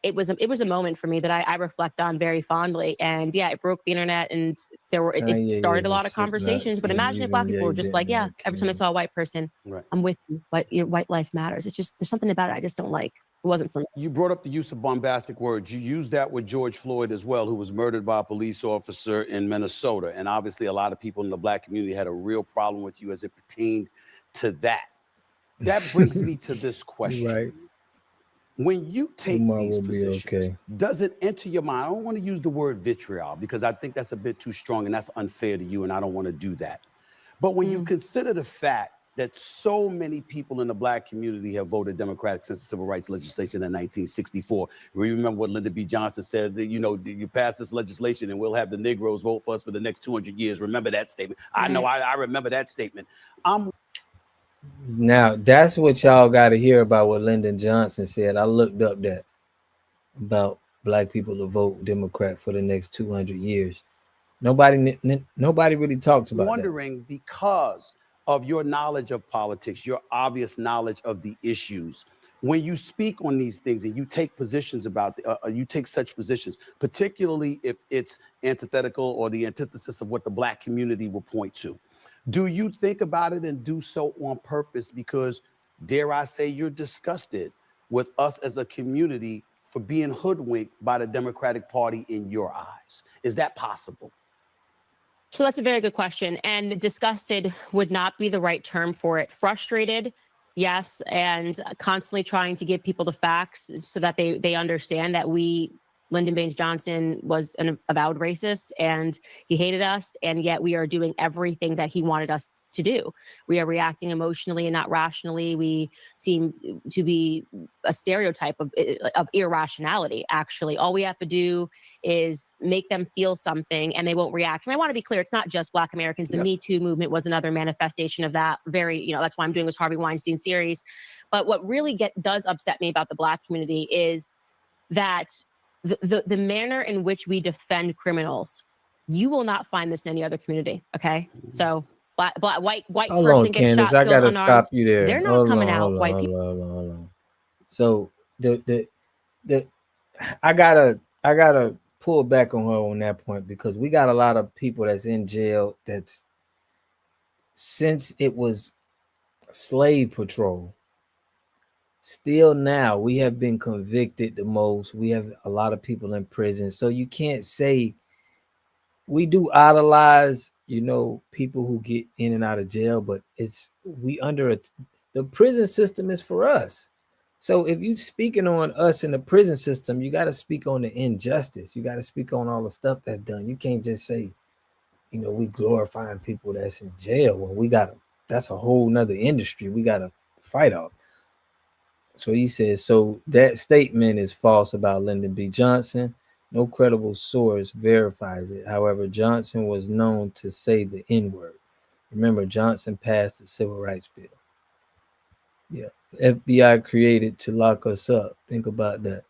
It was a moment for me that I reflect on very fondly. And yeah, it broke the internet, and it started a lot of conversations. But imagine if Black people were just like, yeah, every time I saw a white person, right, I'm with you. Your white life matters. It's just, there's something about it I just don't like. It wasn't for me. You brought up the use of bombastic words. You used that with George Floyd as well, who was murdered by a police officer in Minnesota. And obviously a lot of people in the Black community had a real problem with you as it pertained to that. That brings me to this question. Right. When you take these positions, does it enter your mind? I don't want to use the word vitriol because I think that's a bit too strong and that's unfair to you, and I don't want to do that. But when you consider the fact that so many people in the Black community have voted Democratic since the civil rights legislation in 1964. Remember what Lyndon B. Johnson said, that, you pass this legislation and we'll have the Negroes vote for us for the next 200 years. Remember that statement? I know, I remember that statement. Now, that's what y'all got to hear about what Lyndon Johnson said. I looked up that about Black people to vote Democrat for the next 200 years. Nobody really talks about that. Because of your knowledge of politics, your obvious knowledge of the issues, when you speak on these things and you take positions you take such positions, particularly if it's antithetical or the antithesis of what the Black community will point to, do you think about it and do so on purpose because, dare I say, you're disgusted with us as a community for being hoodwinked by the Democratic Party in your eyes? Is that possible? So that's a very good question. And disgusted would not be the right term for it. Frustrated, yes, and constantly trying to give people the facts so that they understand that Lyndon Baines Johnson was an avowed racist and he hated us, and yet we are doing everything that he wanted us to do. We are reacting emotionally and not rationally. We seem to be a stereotype of irrationality, actually. All we have to do is make them feel something and they won't react. And I want to be clear, it's not just Black Americans. The Me Too movement was another manifestation of that. That's why I'm doing this Harvey Weinstein series. But what really does upset me about the Black community is that the manner in which we defend criminals, you will not find this in any other community. Okay, so white person gets Candace, shot, I gotta unarmed, stop you there. They're not coming out. White people. Hold on. So I gotta pull back on her on that point because we got a lot of people that's in jail that's since it was slave patrol. Still now, we have been convicted the most. We have a lot of people in prison. So you can't say we do idolize, people who get in and out of jail, but the prison system is for us. So if you speaking on us in the prison system, you got to speak on the injustice. You got to speak on all the stuff that's done. You can't just say, we glorifying people that's in jail when that's a whole nother industry we got to fight off. So he says, so that statement is false about Lyndon B. Johnson. No credible source verifies it. However, Johnson was known to say the N-word. Remember, Johnson passed the Civil Rights Bill. Yeah, FBI created to lock us up. Think about that.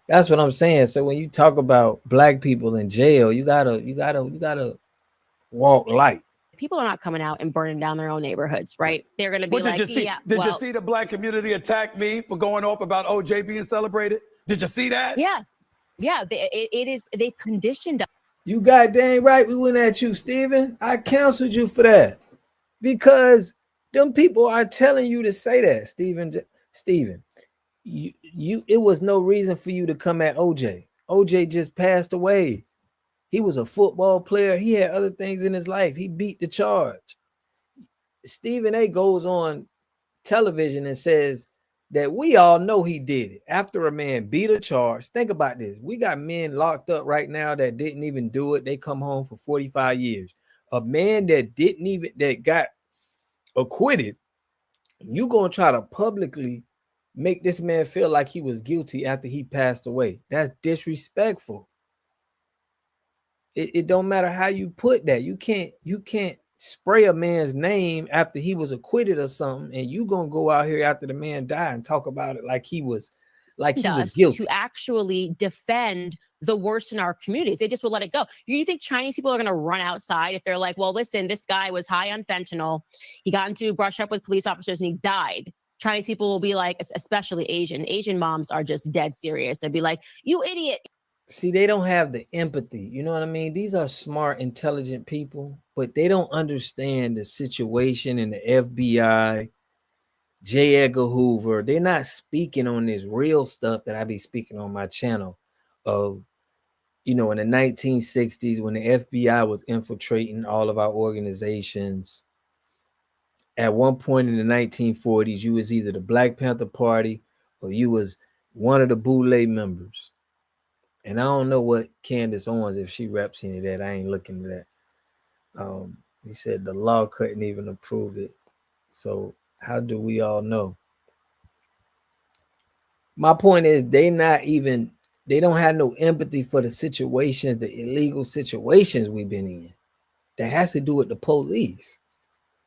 That's what I'm saying. So when you talk about Black people in jail, you gotta walk light. people are not coming out and burning down their own neighborhoods, right? They're going to be What like, did you see? yeah. Did you see the black community attack me for going off about OJ being celebrated? Did you see that? Yeah. Yeah. They've conditioned us. You goddamn right we went at you, Steven. I counseled you for that. Because them people are telling you to say that, Steven. It was no reason for you to come at OJ. OJ just passed away. He was a football player. He had other things in his life. He beat the charge. Stephen A goes on television and says that we all know he did it. After a man beat a charge, think about this. We got men locked up right now that didn't even do it. They come home for 45 years. A man that got acquitted, you gonna try to publicly make this man feel like he was guilty after he passed away. That's disrespectful. It don't matter how you put that. You can't spray a man's name after he was acquitted or something, and you gonna go out here after the man died and talk about it like he was guilty. To actually defend the worst in our communities. They just will let it go. You think Chinese people are going to run outside if they're like, well, listen, this guy was high on fentanyl. He got into a brush up with police officers and he died. Chinese people will be like, especially Asian moms are just dead serious. They'd be like, you idiot. See, they don't have the empathy. You know what I mean? These are smart, intelligent people, but they don't understand the situation in the FBI, J. Edgar Hoover. They're not speaking on this real stuff that I be speaking on my channel of, in the 1960s when the FBI was infiltrating all of our organizations. At one point in the 1940s, you was either the Black Panther Party or you was one of the Boule members. And I don't know what Candace Owens, if she reps any of that. I ain't looking at that. He said the law couldn't even approve it. So how do we all know? My point is they don't have no empathy for the situations, the illegal situations we've been in. That has to do with the police.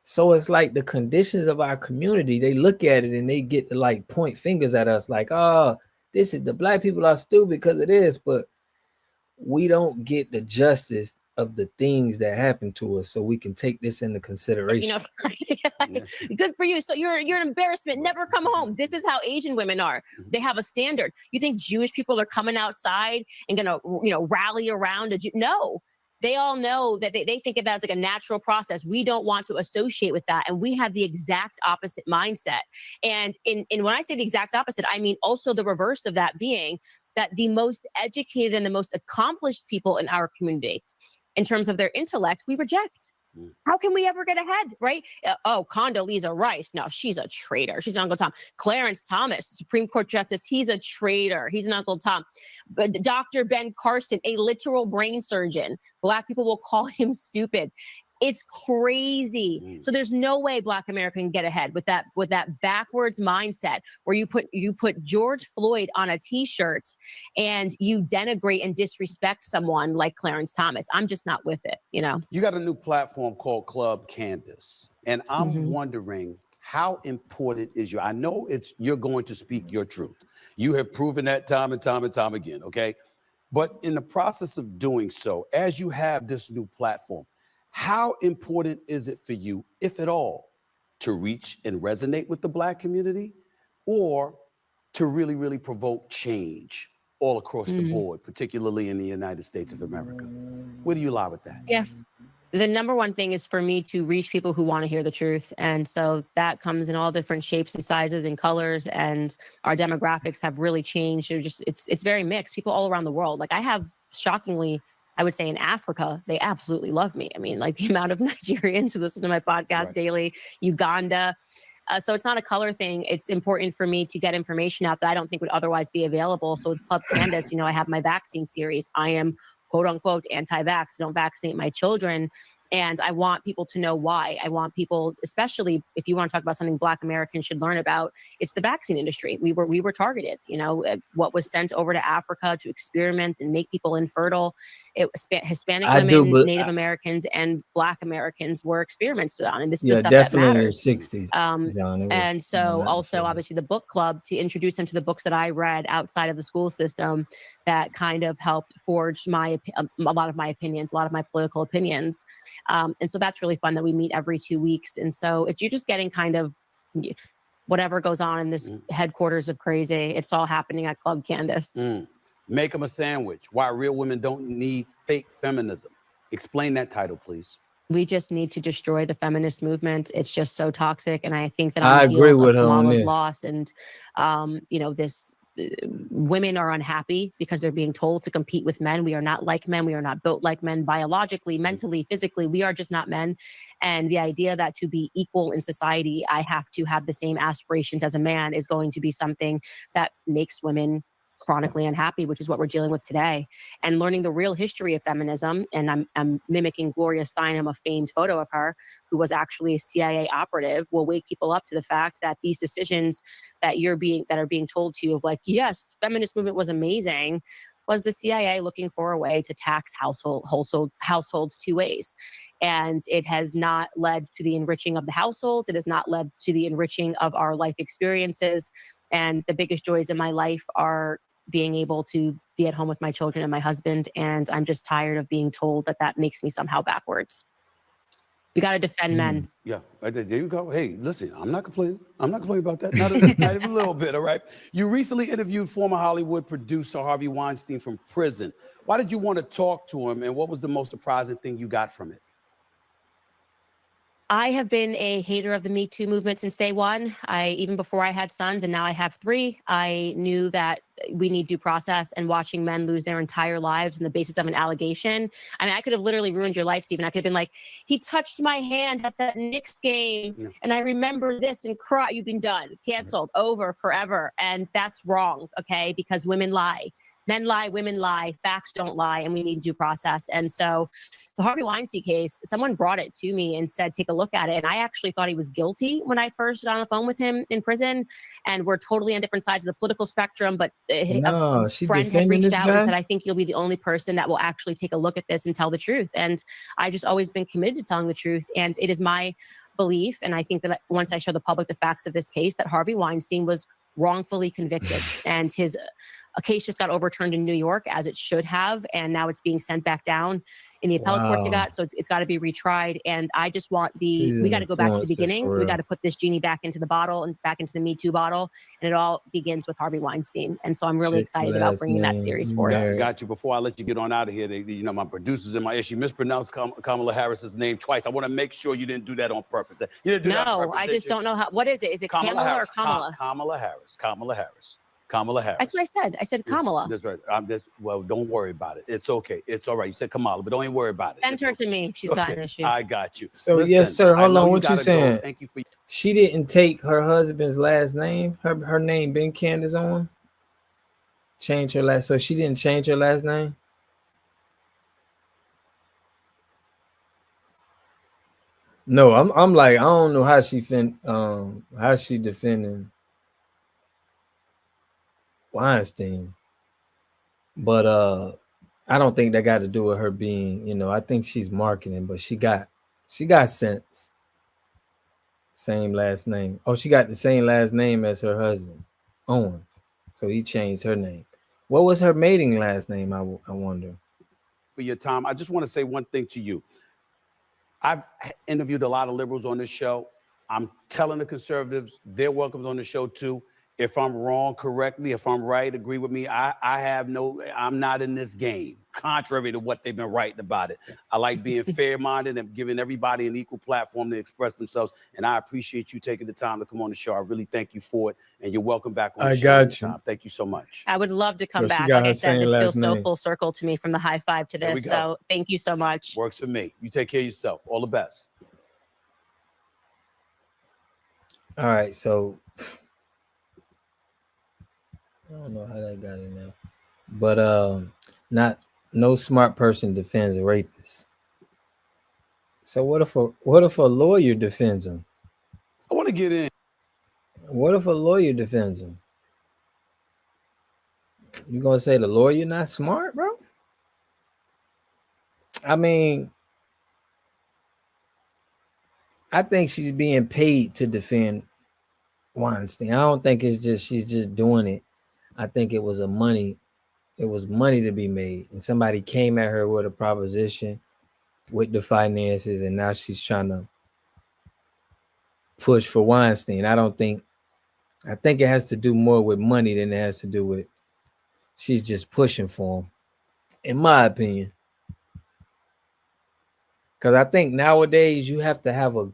So it's like the conditions of our community, they look at it and they get to like point fingers at us like, oh, this is the black people are stupid because of this, but we don't get the justice of the things that happen to us, so we can take this into consideration. Good for you. So you're an embarrassment. Never come home. This is how Asian women are. They have a standard. You think Jewish people are coming outside and gonna, rally around a Jew? No. They all know that they think of that as like a natural process. We don't want to associate with that. And we have the exact opposite mindset. And when I say the exact opposite, I mean also the reverse of that being that the most educated and the most accomplished people in our community, in terms of their intellect, we reject. How can we ever get ahead, right? Oh, Condoleezza Rice. No, she's a traitor. She's an Uncle Tom. Clarence Thomas, Supreme Court Justice. He's a traitor. He's an Uncle Tom. But Dr. Ben Carson, a literal brain surgeon. Black people will call him stupid. It's crazy. So there's no way Black America can get ahead with that backwards mindset where you put George Floyd on a t-shirt and you denigrate and disrespect someone like Clarence Thomas. I'm just not with it, You got a new platform called Club Candace, and I'm wondering how important is I know you're going to speak your truth. You have proven that time and time and time again, okay? But in the process of doing so, as you have this new platform, how important is it for you, if at all, to reach and resonate with the Black community or to really, really provoke change all across the board, particularly in the United States of America? Where do you lie with that? Yeah. The number one thing is for me to reach people who want to hear the truth. And so that comes in all different shapes and sizes and colors. And our demographics have really changed. It's very mixed. People all around the world. Like I have, shockingly, I would say in Africa, they absolutely love me. I mean, like the amount of Nigerians who listen to my podcast daily, Uganda. So it's not a color thing. It's important for me to get information out that I don't think would otherwise be available. So with Club Candace, I have my vaccine series. I am quote unquote anti-vax. Don't vaccinate my children. And I want people to know why. I want people, especially if you want to talk about something Black Americans should learn about, it's the vaccine industry. We were targeted, what was sent over to Africa to experiment and make people infertile. It was Hispanic women, Native Americans, and Black Americans were experimented on. And this is the stuff that matters. Definitely in the 60s. John, and so also obviously the book club to introduce them to the books that I read outside of the school system that kind of helped forge a lot of my opinions, a lot of my political opinions. And so that's really fun that we meet every 2 weeks. And so you're just getting kind of whatever goes on in this headquarters of crazy. It's all happening at Club Candace. Make them a sandwich. Why real women don't need fake feminism. Explain that title, please. We just need to destroy the feminist movement. It's just so toxic. And I think that I on the agree heels with of her on Kamala's this. loss and, this women are unhappy because they're being told to compete with men. We are not like men. We are not built like men biologically, mentally, physically. We are just not men. And the idea that to be equal in society, I have to have the same aspirations as a man is going to be something that makes women chronically unhappy, which is what we're dealing with today. And learning the real history of feminism, and I'm mimicking Gloria Steinem, a famed photo of her, who was actually a CIA operative, will wake people up to the fact that these decisions that are being told to you of like, yes, the feminist movement was amazing, was the CIA looking for a way to tax households 2 ways. And it has not led to the enriching of the household. It has not led to the enriching of our life experiences. And the biggest joys in my life are being able to be at home with my children and my husband. And I'm just tired of being told that makes me somehow backwards. We got to defend men. Yeah, there you go. Hey, listen, I'm not complaining. I'm not complaining about that. Not even a little bit, all right? You recently interviewed former Hollywood producer Harvey Weinstein from prison. Why did you want to talk to him, and what was the most surprising thing you got from it? I have been a hater of the Me Too movement since day one. Even before I had sons, and now I have 3, I knew that we need due process, and watching men lose their entire lives on the basis of an allegation. I mean, I could have literally ruined your life, Stephen. I could have been like, he touched my hand at that Knicks game, and I remember this and cry. You've been done, canceled, over, forever. And that's wrong, okay? Because women lie. Men lie, women lie, facts don't lie, and we need due process. And so the Harvey Weinstein case, someone brought it to me and said, take a look at it. And I actually thought he was guilty when I first got on the phone with him in prison. And we're totally on different sides of the political spectrum. But a friend had reached out and said, I think you'll be the only person that will actually take a look at this and tell the truth. And I've just always been committed to telling the truth. And it is my belief, and I think that once I show the public the facts of this case, that Harvey Weinstein was wrongfully convicted. And his a case just got overturned in New York, as it should have, and now it's being sent back down in the appellate courts. So it's got to be retried. And I just want we got to go back to the beginning. We got to put this genie back into the bottle and back into the Me Too bottle, and it all begins with Harvey Weinstein. And so I'm really excited about bringing that series forward. Got you. Before I let you get on out of here, my producers in my issue mispronounced Kamala Harris's name twice. I want to make sure you didn't do that on purpose. You didn't do that on purpose, I just don't know how. What is it? Is it Kamala or Kamala? Kamala Harris. Kamala Harris. Kamala Harris. That's what I said. I said Kamala. That's right. Well, don't worry about it. It's okay. It's all right. You said Kamala, but don't even worry about it. Send her to me. She's got an issue. I got you. So listen, yes, sir. Hold on. What you saying? Thank you for. She didn't take her husband's last name. Her name been Candace Owens. Change her last. So she didn't change her last name. No, I'm like, I don't know how she defending Weinstein, but I don't think that got to do with her being, I think she's marketing, but she got sense. Same last name. Oh, she got the same last name as her husband, Owens. So he changed her name. What was her mating last name? I wonder. For your time, I just want to say one thing to you. I've interviewed a lot of liberals on this show. I'm telling the conservatives they're welcome on the show too. If I'm wrong, correct me. If I'm right, agree with me. I'm not in this game, contrary to what they've been writing about it. I like being fair-minded and giving everybody an equal platform to express themselves. And I appreciate you taking the time to come on the show. I really thank you for it. And you're welcome back on the show anytime. Thank you so much. I would love to come back. Like I said, this feels so full circle to me from the high five to this. So thank you so much. Works for me. You take care of yourself. All the best. All right, so I don't know how that got in there, but no smart person defends a rapist. So what if a lawyer defends him? I want to get in. What if a lawyer defends him? You gonna say the lawyer not smart, bro? I mean, I think she's being paid to defend Weinstein. I don't think she's just doing it. I think it was money to be made, and somebody came at her with a proposition, with the finances, and now she's trying to push for Weinstein. I think it has to do more with money than it has to do with she's just pushing for him, in my opinion. Because I think nowadays you have to have an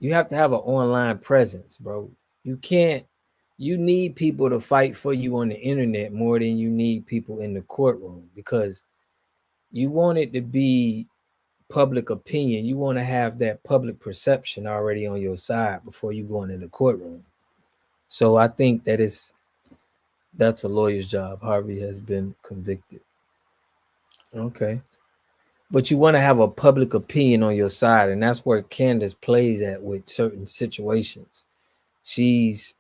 online presence, bro. You need people to fight for you on the internet more than you need people in the courtroom, because you want it to be public opinion. You want to have that public perception already on your side before you go into the courtroom. So I think that's a lawyer's job. Harvey has been convicted. Okay. But you want to have a public opinion on your side, and that's where Candace plays at with certain situations. She's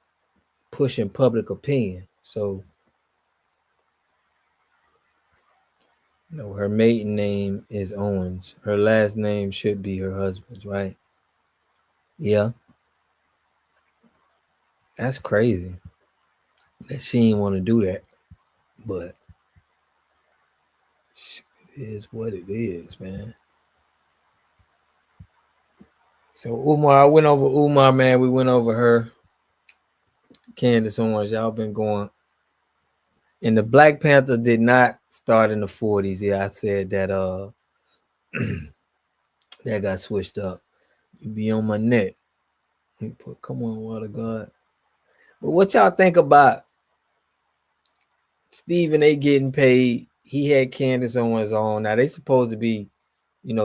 pushing public opinion. So, her maiden name is Owens. Her last name should be her husband's, right? Yeah. That's crazy that she didn't want to do that. But it is what it is, man. So Umar, I went over Umar, man. We went over her. Candace Owens, y'all been going. And the Black Panther did not start in the 40s. Yeah, I said that that got switched up. You be on my neck. Come on, Water God. But what y'all think about Stephen A getting paid? He had Candace Owens on. Now they supposed to be,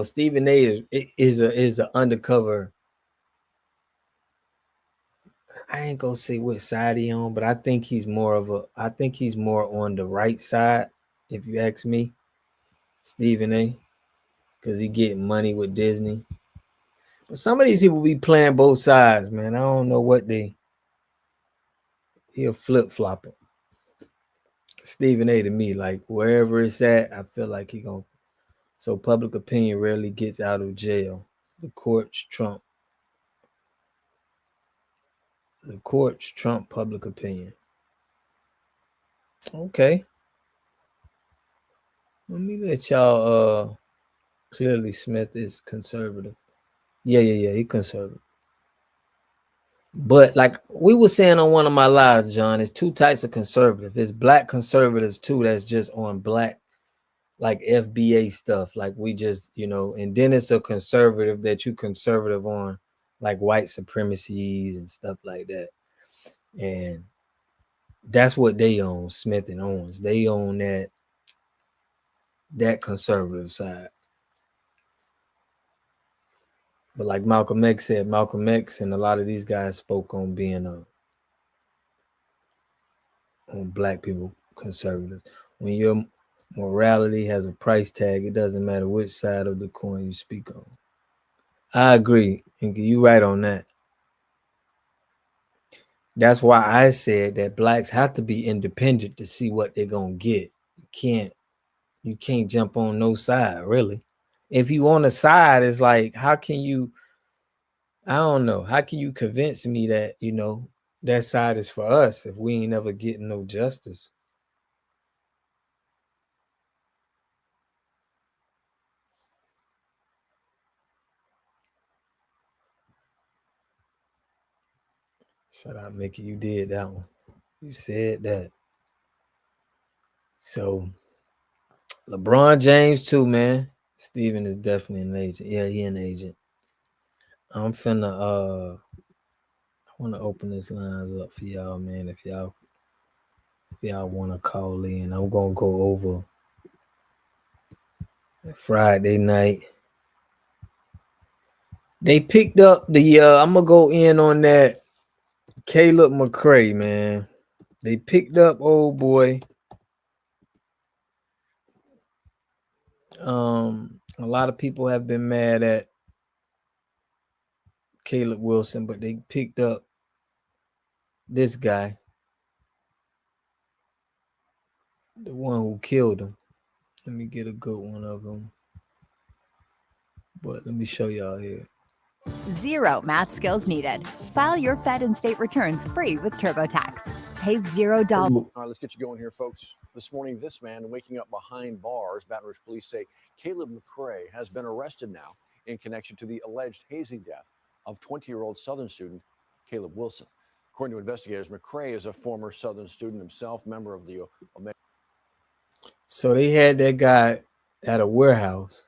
Stephen A is an undercover. I ain't gonna say what side he on, but I think he's more on the right side, if you ask me. Stephen A, because he getting money with Disney. But some of these people be playing both sides, man. I don't know what he'll flip-flop it. Stephen A to me, like wherever it's at, I feel like he gonna. So public opinion rarely gets out of jail. The courts trump public opinion. Okay. Let me let y'all clearly Smith is conservative. Yeah, he conservative. But like we were saying on one of my lives, John, it's two types of conservative. It's black conservatives too, that's just on black, like FBA stuff. Like we just, and then it's a conservative that you conservative on like white supremacies and stuff like that. And that's what they own, Smith and Owens. They own that conservative side. But like Malcolm X said, Malcolm X and a lot of these guys spoke on being on black people conservative. When your morality has a price tag, it doesn't matter which side of the coin you speak on. I agree. And you right on that. That's why I said that blacks have to be independent to see what they're gonna get. You can't jump on no side, really. If you on a side, it's like, how can you? I don't know. How can you convince me that that side is for us if we ain't never getting no justice? Shut up, Mickey. You did that one. You said that. So LeBron James too, man. Steven is definitely an agent. Yeah, he an agent. I'm finna I wanna open this lines up for y'all, man. If y'all wanna call in, I'm gonna go over Friday night. They picked up the I'm gonna go in on that Caleb McRae, man. They picked up old boy. A lot of people have been mad at Caleb Wilson, but they picked up this guy, the one who killed him. Let me get a good one of them. But let me show y'all here. 0 math skills needed. File your Fed and state returns free with TurboTax. Pay $0. All right, let's get you going here, folks. This morning, this man waking up behind bars. Baton Rouge police say Caleb McCrae has been arrested now in connection to the alleged hazing death of 20-year-old Southern student Caleb Wilson. According to investigators, McCrae is a former Southern student himself, member of the Omega. So they had that guy at a warehouse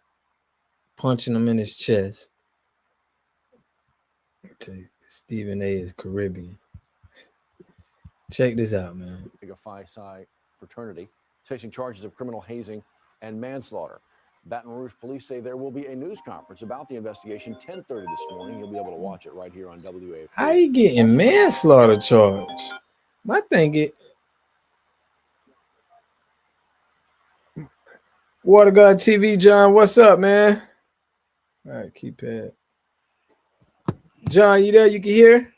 punching him in his chest. Stephen A. is Caribbean. Check this out, man. Phi Psi fraternity facing charges of criminal hazing and manslaughter. Baton Rouge police say there will be a news conference about the investigation 10:30 this morning. You'll be able to watch it right here on WAFB. How you getting manslaughter charge? My thing is, Water God TV, John, what's up, man? All right, keep it. John, you there? You can hear?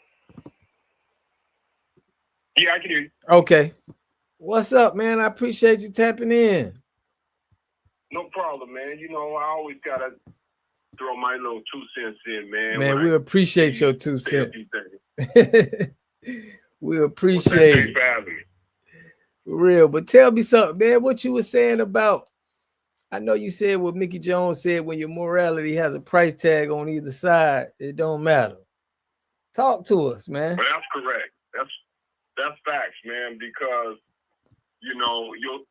Yeah, I can hear you. Okay. What's up, man? I appreciate you tapping in. No problem, man. You know, I always gotta throw my little 2 cents in, man. Man, we appreciate your 2 cents. We appreciate it. For real. But tell me something, man. What you were saying about, I know you said what Mickey Jones said, when your morality has a price tag on either side, it don't matter. Talk to us, man. Well, that's correct. That's facts, man, because, you know, you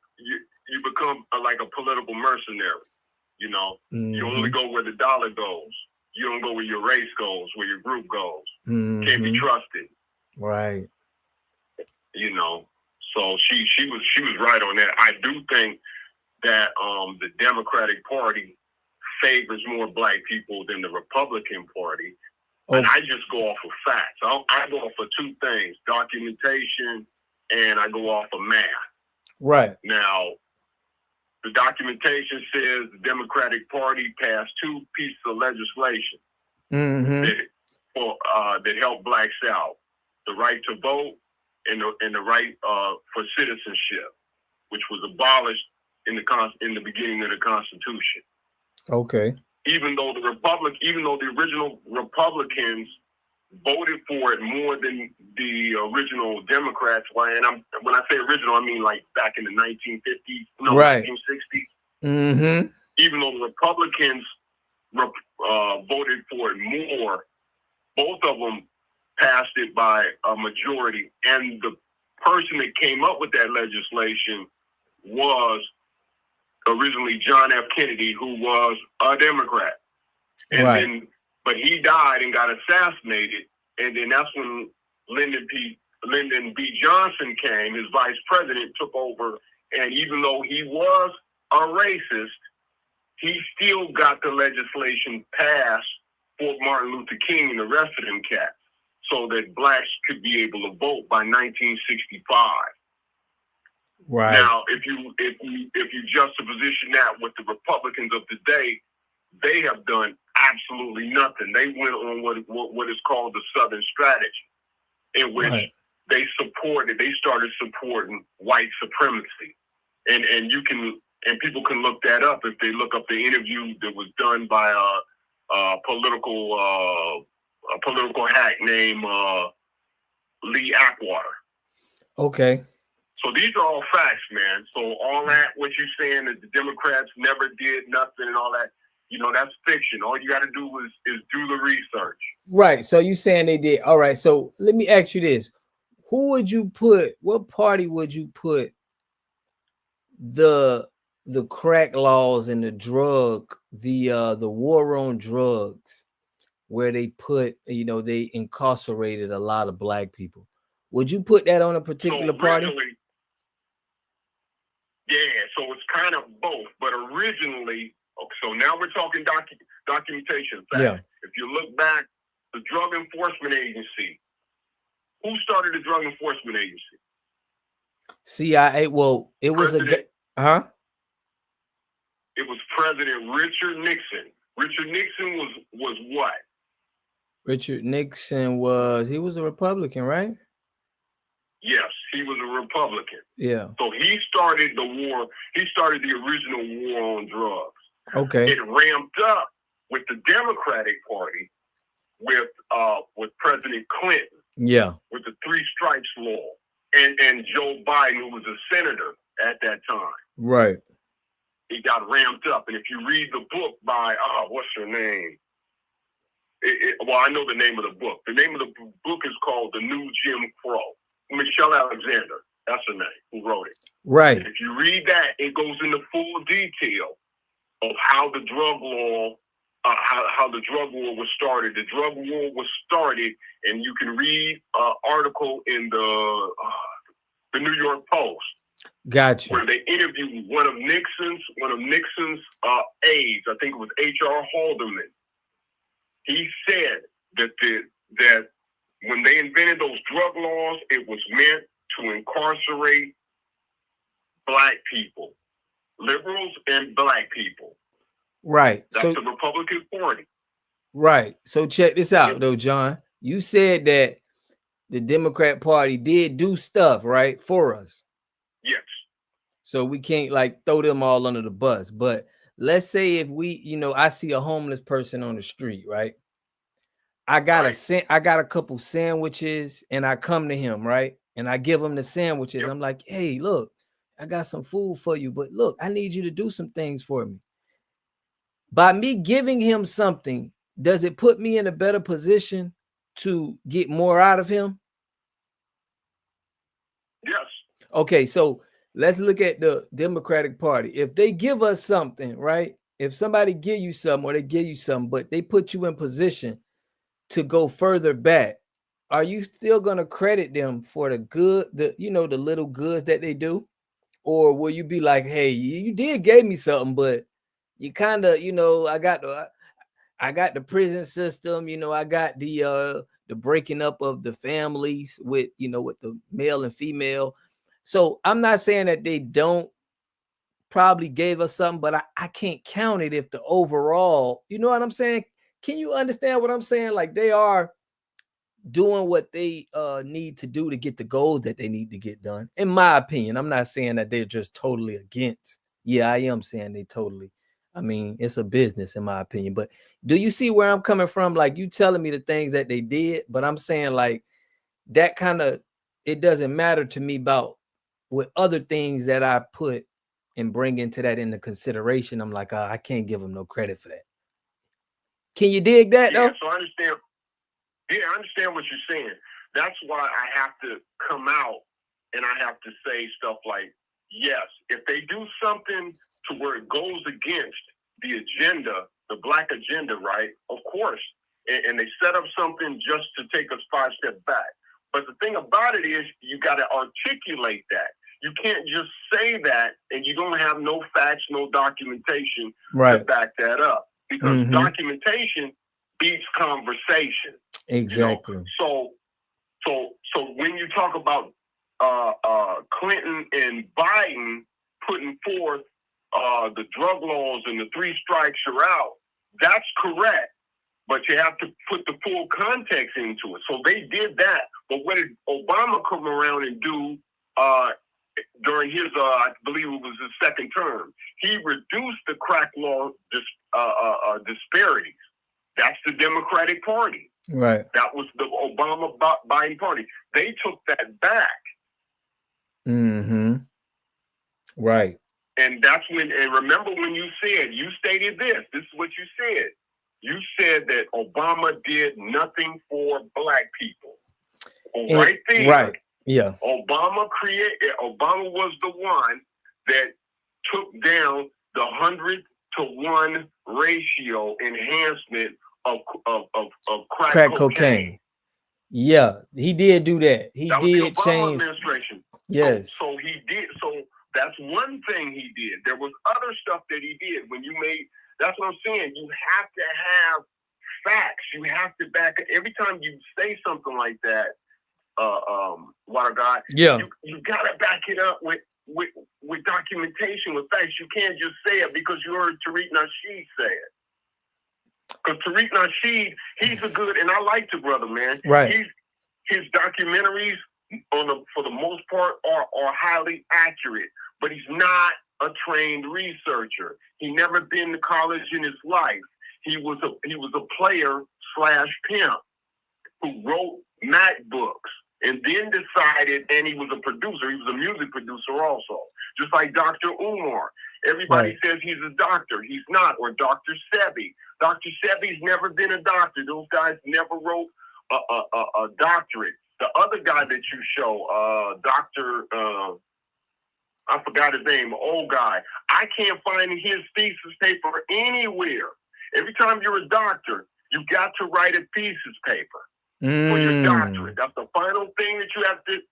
become like a political mercenary, you know. Mm-hmm. You only go where the dollar goes. You don't go where your race goes, where your group goes. Mm-hmm. Can't be trusted. Right. You know, so she was right on that. I do think that the Democratic Party favors more black people than the Republican Party. Oh. And I just go off of facts. I go off of 2 things, documentation and I go off of math. Right. Now, the documentation says the Democratic Party passed 2 pieces of legislation that help blacks out: the right to vote and the right for citizenship, which was abolished in the beginning of the Constitution. Okay. Even though the original Republicans voted for it more than the original Democrats. And when I say original, I mean like back in the 1950s, right. 1960s. Mm-hmm. Even though the Republicans voted for it more, both of them passed it by a majority. And the person that came up with that legislation was originally John F. Kennedy, who was a Democrat. And right. then, but he died and got assassinated. And then that's when Lyndon B. Johnson came, his vice president, took over. And even though he was a racist, he still got the legislation passed for Martin Luther King and the rest of them cats, so that blacks could be able to vote by 1965. Right. Now, if you juxtaposition that with the Republicans of today, they have done absolutely nothing. They went on what is called the Southern Strategy, in which right. they started supporting white supremacy, and people can look that up if they look up the interview that was done by a political hack named Lee Atwater. Okay. So these are all facts, man. So all that, what you're saying that the Democrats never did nothing and all that, that's fiction. All you got to do is do the research. Right. So you saying they did. All right. So let me ask you this. What party would you put the crack laws and the war on drugs, where they put, they incarcerated a lot of black people? Would you put that on a particular party? Yeah, so it's kind of both, but originally, so now we're talking documentation. Yeah. If you look back, the Drug Enforcement Agency, who started the Drug Enforcement Agency? CIA. Well, it was It was President Richard Nixon. Richard Nixon was what? Richard Nixon he was a Republican, right? Yes, he was a Republican. Yeah. So he started the war. He started the original war on drugs. Okay. It ramped up with the Democratic Party, with President Clinton. Yeah. With the 3 strikes law, and Joe Biden, who was a senator at that time. Right. He got ramped up. And if you read the book by, what's her name? Well, I know the name of the book. The name of the book is called The New Jim Crow. Michelle Alexander, that's her name, who wrote it. Right. And if you read that, it goes into full detail of how the drug law, how the drug war was started. The drug war was started, and you can read an article in the New York Post. Gotcha. Where they interviewed one of Nixon's aides. I think it was H.R. Haldeman. He said that when they invented those drug laws, it was meant to incarcerate black people, liberals and black people. Right. That's the Republican Party. Right. So check this out, though, John. You said that the Democrat Party did do stuff, right, for us. Yes. So we can't like throw them all under the bus. But let's say if we, I see a homeless person on the street, right? I got a couple sandwiches and I come to him, right? And I give him the sandwiches. I'm like, hey, look, I got some food for you, but look, I need you to do some things for me. By me giving him something, does it put me in a better position to get more out of him? Yes. Okay, so let's look at the Democratic Party. If they give us something, right? If somebody give you something or they give you something, but they put you in position to go further back, are you still going to credit them for the good, the little goods that they do? Or will you be like, hey, you did give me something, but you kind of, I got the prison system, I got the breaking up of the families with the male and female. So I'm not saying that they don't probably gave us something, but I can't count it if the overall, you know what I'm saying? Can you understand what I'm saying? Like they are doing what they need to do to get the goals that they need to get done. In my opinion, I'm not saying that they're just totally against. Yeah, I am saying they totally. I mean, it's a business in my opinion. But do you see where I'm coming from? Like you telling me the things that they did, but I'm saying like that kind of, it doesn't matter to me about with other things that I put and bring into consideration. I'm like, I can't give them no credit for that. Can you dig that though? So I understand. Yeah, I understand what you're saying. That's why I have to come out and I have to say stuff like, yes, if they do something to where it goes against the agenda, the black agenda, right? Of course. And they set up something just to take us 5 steps back. But the thing about it is you got to articulate that. You can't just say that and you don't have no facts, no documentation to back that up. Because documentation beats conversation. Exactly. So when you talk about Clinton and Biden putting forth the drug laws and the 3 strikes you're out, that's correct. But you have to put the full context into it. So they did that. But what did Obama come around and do during his, I believe it was his second term? He reduced the crack law disparities. That's the Democratic Party. Right. That was the Obama-Biden party. They took that back. Mm-hmm. Right. And that's when, and remember when you stated this is what you said. You said that Obama did nothing for black people. Well, right there. Right. Yeah. Obama was the one that took down the 100-to-1 ratio enhancement of crack cocaine. Yeah, he did do that. He that did was the Obama change. Administration. Yes. So he did. So that's one thing he did. There was other stuff that he did. That's what I'm saying. You have to have facts. You have to back it. Every time you say something like that, Water God, you gotta back it up with documentation, with facts. You can't just say it because you heard Tariq Nasheed say it. Because Tariq Nasheed, he's a good, and I like the brother, man. Right. His documentaries, for the most part, are highly accurate. But he's not a trained researcher. He never been to college in his life. He was a player / pimp who wrote Mac books and then decided, and he was a producer. He was a music producer also. Just like Dr. Umar. Everybody says he's a doctor. He's not. Or Dr. Sebi. Dr. Sebi's never been a doctor. Those guys never wrote a doctorate. The other guy that you show, Dr. I forgot his name, old guy. I can't find his thesis paper anywhere. Every time you're a doctor, you got to write a thesis paper for your doctorate. That's the final thing that you have to,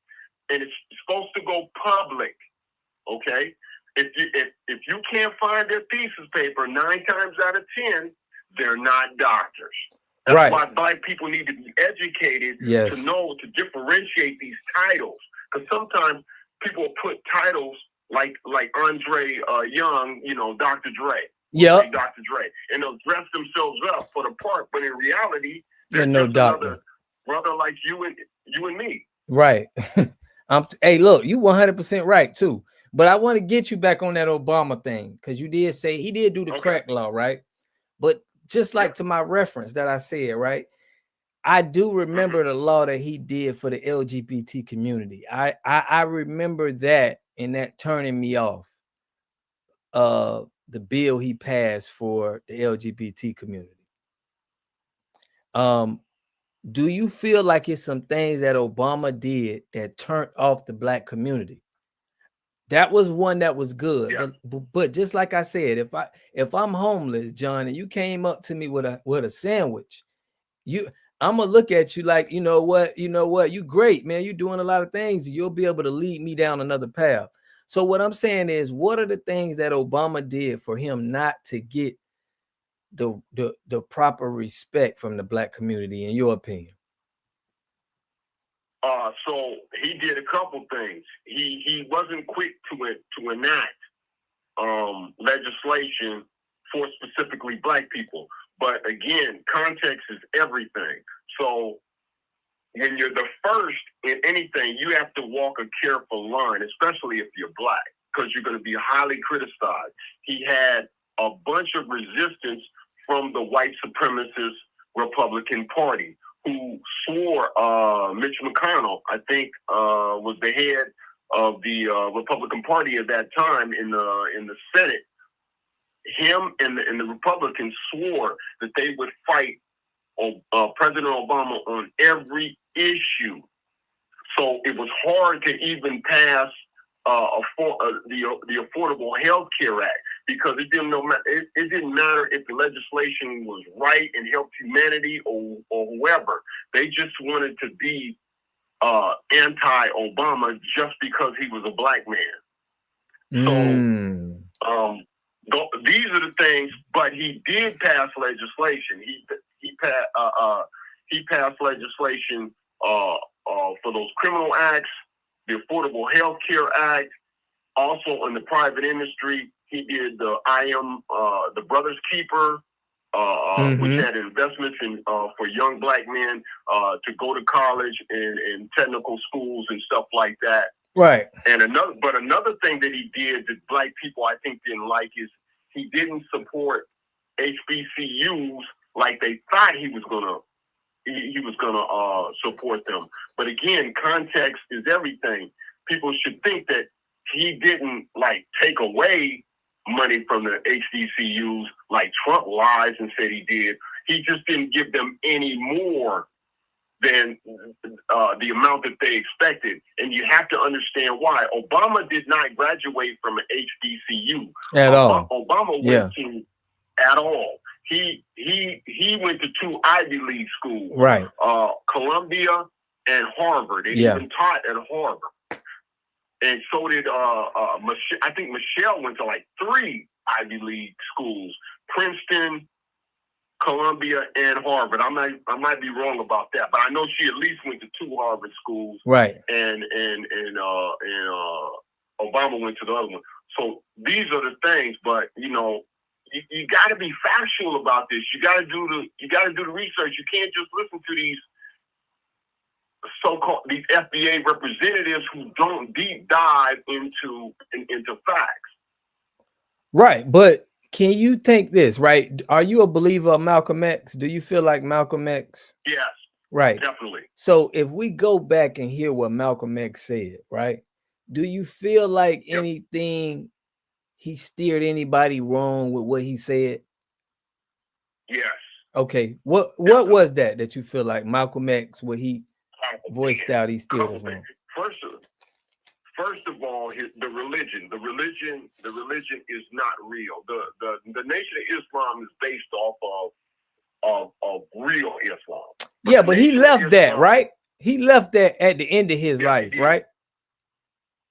and it's supposed to go public. Okay? If you can't find their thesis paper, 9 times out of 10, they're not doctors. That's why Black people need to be educated to know to differentiate these titles. Because sometimes people put titles like Andre Young, you know, Dr. Dre. Dr. Dre. And they'll dress themselves up for the part, but in reality, they're no doctor. Brother like you and me. Right. Hey, look, you 100% right too. But I want to get you back on that Obama thing, because you did say he did do the crack law, right? But just like to my reference that I said, right? I do remember the law that he did for the LGBT community. I remember that, and that turning me off. The bill he passed for the LGBT community. Do you feel like it's some things that Obama did that turned off the Black community? That was one that was good, but just like I said, if I'm homeless, John, and you came up to me with a sandwich, I'm gonna look at you like, you know what, you great, man, you doing a lot of things, you'll be able to lead me down another path. So what I'm saying is, what are the things that Obama did for him not to get the proper respect from the Black community, in your opinion? So he did a couple things. He wasn't quick to enact legislation for specifically Black people. But again, context is everything. So when you're the first in anything, you have to walk a careful line, especially if you're Black, because you're going to be highly criticized. He had a bunch of resistance from the white supremacist Republican Party, who swore Mitch McConnell, I think, was the head of the Republican Party at that time in the Senate. Him and the Republicans swore that they would fight President Obama on every issue. So it was hard to even pass the Affordable Health Care Act, because it didn't matter if the legislation was right and helped humanity or whoever. They just wanted to be anti-Obama just because he was a Black man. So these are the things. But he did pass legislation. He passed legislation for those criminal acts, the Affordable Health Care Act. Also in the private industry, he did the Brothers Keeper, which had investments in for young Black men to go to college and technical schools and stuff like that. Right. And another thing that he did that Black people, I think, didn't like is he didn't support HBCUs like they thought he was gonna support them. But again, context is everything. People should think that he didn't take away money from the HBCUs like Trump lies and said he did. He just didn't give them any more than the amount that they expected. And you have to understand why. Obama did not graduate from an HBCU at all. Obama went to at all. He went to 2 Ivy League schools, right? Columbia and Harvard. And even taught at Harvard. And so did Michelle. I think Michelle went to 3 Ivy League schools: Princeton, Columbia, and Harvard. I might be wrong about that, but I know she at least went to 2 Harvard schools. Right. And Obama went to the other one. So these are the things. But you got to be factual about this. You got to do the research. You can't just listen to these these FBA representatives who don't deep dive into facts. Right, but can you think this, right? Are you a believer of Malcolm X? Do you feel like Malcolm X? Yes. Right. Definitely. So if we go back and hear what Malcolm X said, right? Do you feel like anything he steered anybody wrong with what he said? Yes. Okay. What was that you feel like Malcolm X, what he voiced out, he steered us wrong? First of all, the religion is not real. The Nation of Islam is based off of real Islam. Yeah, but he left that, right? He left that at the end of his life, right?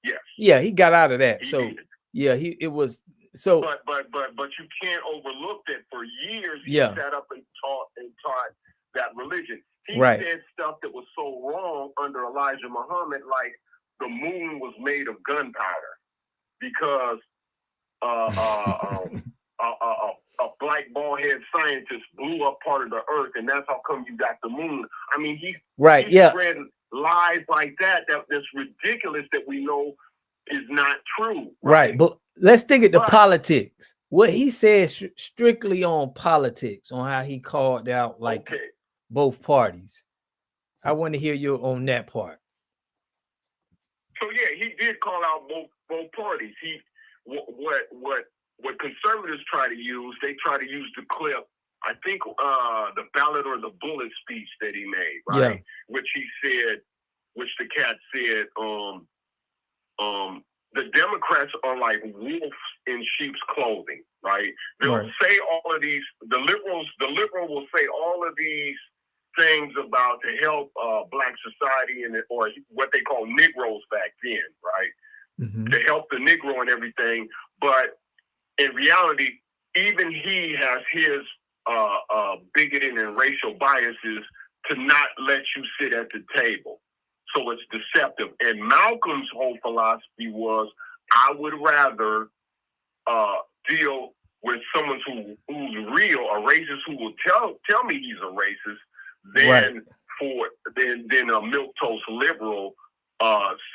Yes. Yeah, he got out of that. So yeah, it was so. But you can't overlook that for years he Yeah. sat up and taught that religion. He Right. said stuff that was so wrong under Elijah Muhammad, like the moon was made of gunpowder because a black bald-headed scientist blew up part of the earth, and that's how come you got the moon. I mean, he spread lies like that that's ridiculous that we know is not true. Right, but let's think at the politics. What he says strictly on politics, on how he called out like both parties. I want to hear you on that part. So yeah, he did call out both parties. What conservatives try to use, they try to use the clip. I think the ballot or the bullet speech that he made, right? Yeah. Which the cat said, the Democrats are like wolves in sheep's clothing, right? They'll say all of these. The liberal will say all of these things about to help black society or what they call Negroes back then, right? Mm-hmm. To help the Negro and everything, but in reality, even he has his bigoted and racial biases to not let you sit at the table. So it's deceptive. And Malcolm's whole philosophy was, I would rather deal with someone who's real, a racist who will tell me he's a racist, than a milquetoast liberal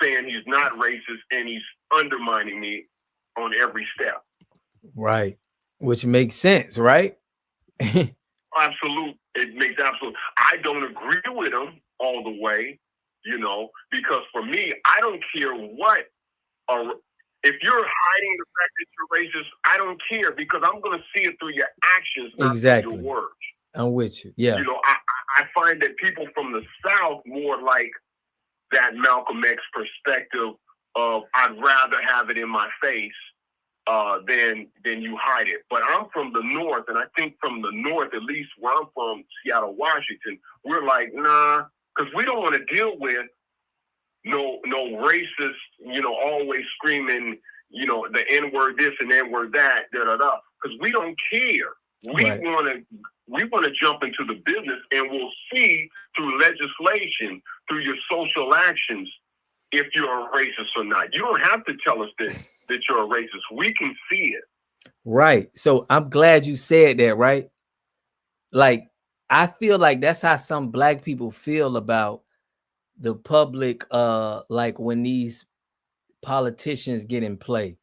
saying he's not racist and he's undermining me on every step. Right, which makes sense, right? Absolute. It makes absolute. I don't agree with him all the way, because for me, I don't care what. If you're hiding the fact that you're racist, I don't care because I'm going to see it through your actions, not through your words. I'm with you. Yeah. I find that people from the South more like that Malcolm X perspective of I'd rather have it in my face than you hide it. But I'm from the North, and I think from the North, at least where I'm from, Seattle, Washington, we're like, nah, because we don't want to deal with no racist, always screaming, the N-word this and N-word that, da-da-da, because we don't care. We want to jump into the business, and we'll see through legislation, through your social actions, if you're a racist or not. You don't have to tell us that you're a racist. We can see it. Right. So I'm glad you said that, right? Like, I feel like that's how some black people feel about the public, like when these politicians get in play.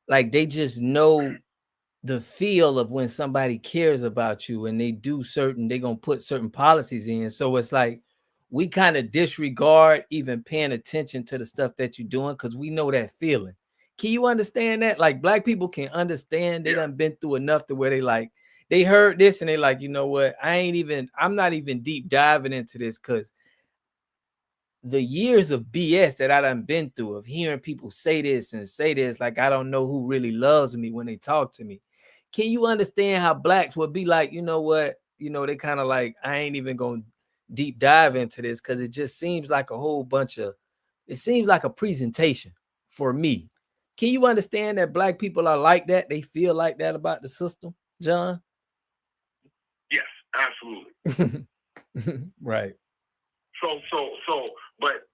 Like, they just know the feel of when somebody cares about you and they're gonna put certain policies in. So it's like we kind of disregard even paying attention to the stuff that you're doing because we know that feeling. Can you understand that? Like, black people can understand. They done been through enough to where they heard this and they like, you know what? I'm not even deep diving into this because the years of BS that I done been through of hearing people say this, like, I don't know who really loves me when they talk to me. Can you understand how blacks would be like, you know what? They kind of like, I ain't even going to deep dive into this because it just seems like it seems like a presentation for me. Can you understand that black people are like that? They feel like that about the system, John? Yes, absolutely. Right. So, but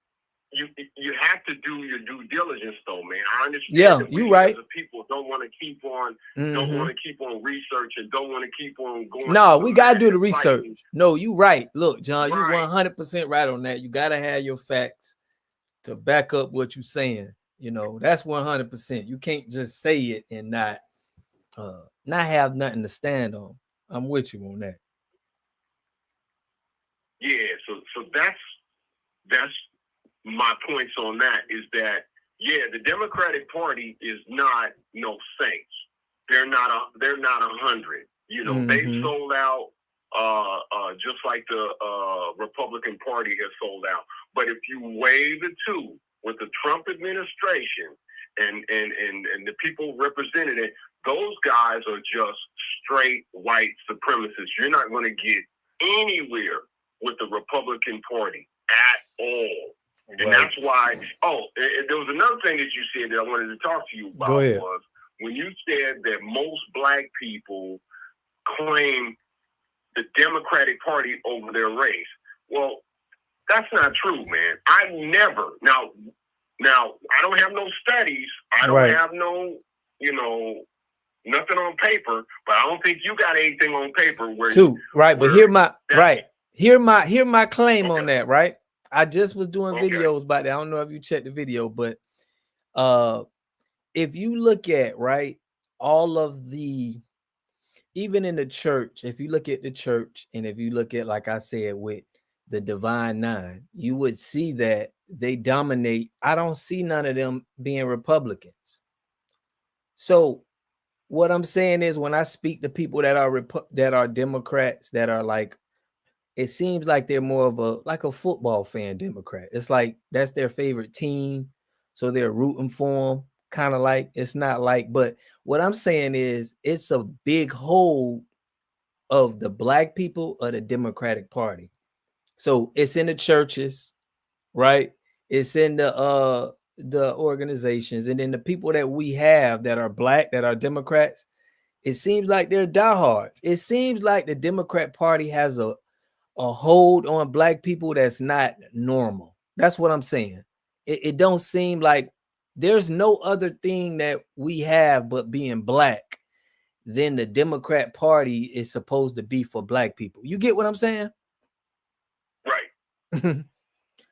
you have to do your due diligence, though, man. I understand. Yeah, that you right. People don't want to keep on, don't want to keep on researching, don't want to keep on going. No, we gotta do the research. No, you right. Look, John, you 100% right on that. You gotta have your facts to back up what you're saying. That's 100%. You can't just say it and not have nothing to stand on. I'm with you on that. Yeah, so that's my points on that is that Yeah, the Democratic Party is not no saints. They're not 100. You know, they sold out just like the Republican Party has sold out. But if you weigh the two with the Trump administration and the people representing it, those guys are just straight white supremacists. You're not going to get anywhere with the Republican Party at all. Right. And that's why, there was another thing that you said that I wanted to talk to you about was when you said that most black people claim the Democratic Party over their race. Well, that's not true, man. I never, now I don't have no studies. I don't have no, nothing on paper, but I don't think you got anything on paper where but hear my claim on that, right? I just was doing videos about that. I don't know if you checked the video, but if you look at all of the, even in the church, if you look at the church and if you look at, like I said, with the Divine Nine, you would see that they dominate. I don't see none of them being Republicans. So what I'm saying is, when I speak to people that are Democrats, that are like, it seems like they're more of a football fan Democrat. It's like that's their favorite team, so they're rooting for them. Kind of like, it's not like, but what I'm saying is, it's a big hold of the black people of the Democratic Party. So it's in the churches, right? It's in the organizations, and then the people that we have that are black, that are Democrats. It seems like they're diehards. It seems like the Democrat Party has a hold on black people that's not normal. That's what I'm saying. It don't seem like there's no other thing that we have but being black than the Democrat Party is supposed to be for black people. You get what I'm saying? Right.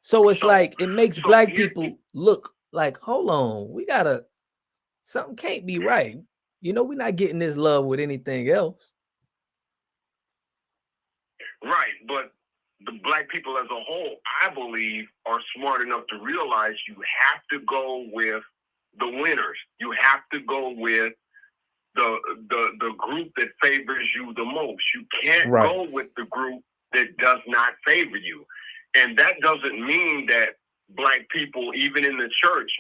So it's like, it makes black people look like, hold on, something can't be right. We're not getting this love with anything else. Right, but the black people as a whole, I believe, are smart enough to realize you have to go with the winners. You have to go with the group that favors you the most. You can't go with the group that does not favor you. And that doesn't mean that black people, even in the church,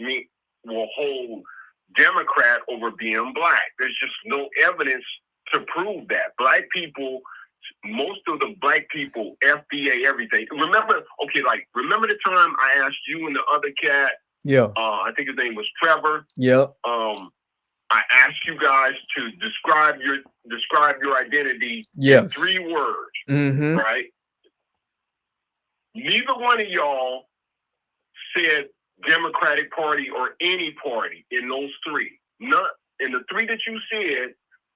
will hold Democrat over being black. There's just no evidence to prove that. Black people, most of the black people, FBA, everything. Remember the time I asked you and the other cat? Yeah. I think his name was Trevor. Yeah. I asked you guys to describe your identity in 3 words. Mm-hmm. Right? Neither one of y'all said Democratic Party or any party in those 3. Not in the 3 that you said.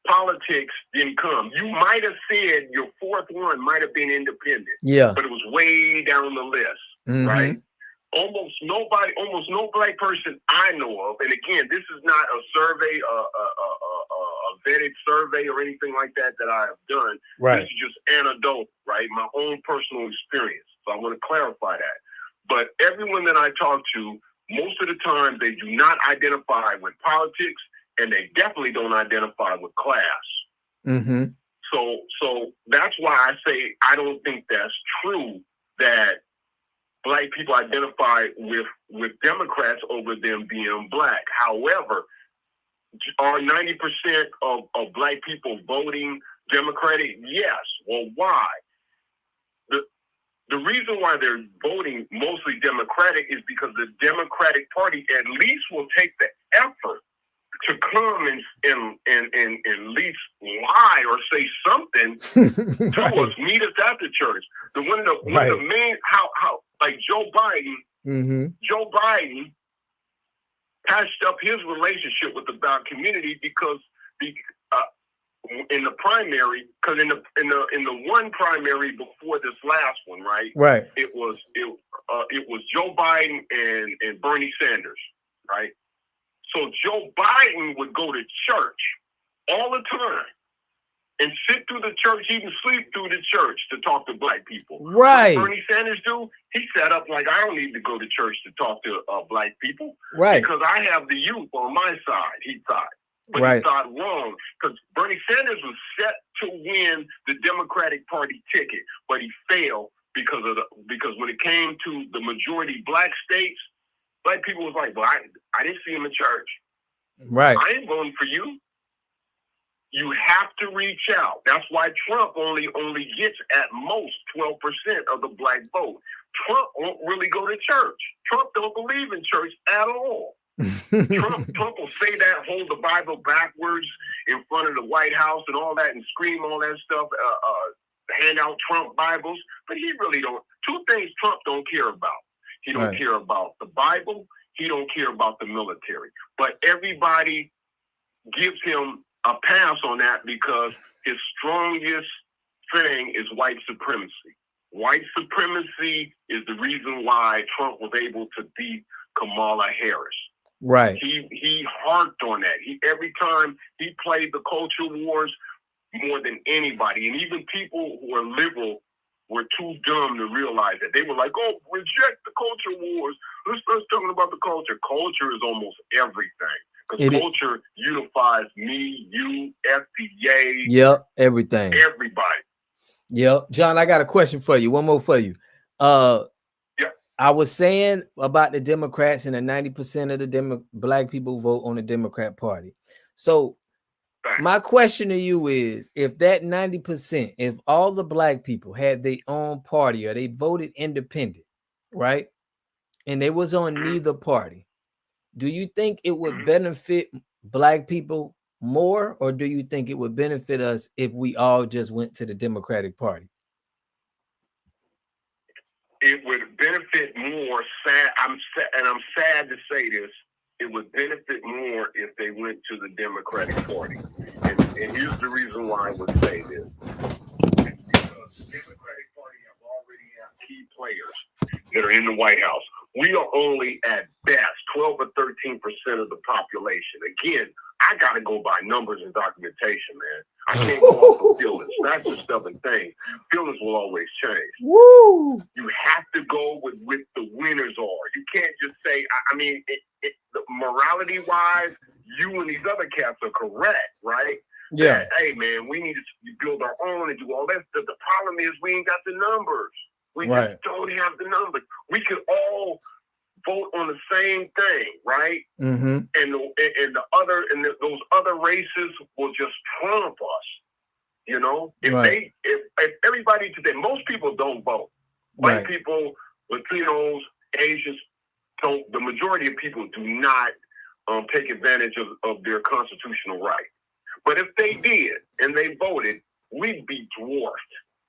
Politics didn't come. You might have said your 4th one might have been independent. Yeah. But it was way down the list, right? Almost no black person I know of, and again, this is not a survey, a vetted survey or anything like that I have done. Right. This is just anecdote, right? My own personal experience. So I want to clarify that. But everyone that I talk to, most of the time, they do not identify with politics, and they definitely don't identify with class. Mm-hmm. So that's why I say I don't think that's true that black people identify with Democrats over them being black. However, are 90% of black people voting Democratic? Yes. Well, why? The reason why they're voting mostly Democratic is because the Democratic Party at least will take the effort to come and at least lie or say something to us, meet us at the church. One of the main, how like Joe Biden patched up his relationship with the black community because in the primary, because in the one primary before this last one, right? It was Joe Biden and Bernie Sanders, right? So Joe Biden would go to church all the time and sit through the church, even sleep through the church to talk to black people. Right. What Bernie Sanders do? He sat up like, I don't need to go to church to talk to black people. Right. Because I have the youth on my side, he thought. But right. he thought wrong, because Bernie Sanders was set to win the Democratic Party ticket, but he failed because when it came to the majority black states, black people was like, well, I didn't see him in church. Right. I ain't voting for you. You have to reach out. That's why Trump only gets at most 12% of the black vote. Trump won't really go to church. Trump don't believe in church at all. Trump will say that, hold the Bible backwards in front of the White House and all that, and scream all that stuff, hand out Trump Bibles, but he really don't. Two things Trump don't care about. He don't care about the Bible. He don't care about the military. But everybody gives him a pass on that because his strongest thing is white supremacy. White supremacy is the reason why Trump was able to beat Kamala Harris. Right. He harped on that. Every time he played the culture wars more than anybody, and even people who are liberal were too dumb to realize that. They were like, "Oh, reject the culture wars. Let's start talking about the culture." Culture is almost everything because culture unifies me, you, FDA. Yep, everything. Everybody. Yep, John. I got a question for you. One more for you. I was saying about the Democrats and the 90% of the black people vote on the Democrat Party. So my question to you is, if that 90%, if all the black people had their own party or they voted independent, right? And they was on neither party, do you think it would benefit black people more, or do you think it would benefit us if we all just went to the Democratic Party? It would benefit more. I'm sad to say this. It would benefit more if they went to the Democratic Party. And here's the reason why I would say this. It's because the Democratic Party already have key players that are in the White House. We are only at best 12 or 13% of the population. Again, I got to go by numbers and documentation, man. I can't go off of feelings. That's a stubborn thing. Feelings will always change. Woo! You have to go with the winners are. You can't just say, morality-wise, you and these other cats are correct, right? Yeah. That, hey, man, we need to build our own and do all that stuff. The problem is we ain't got the numbers. We just don't have the numbers. We could all vote on the same thing, right? Mm-hmm. And those other races will just trump us. You know, if everybody today, most people don't vote. White people, Latinos, Asians don't. The majority of people do not take advantage of their constitutional right. But if they did and they voted, we'd be dwarfed.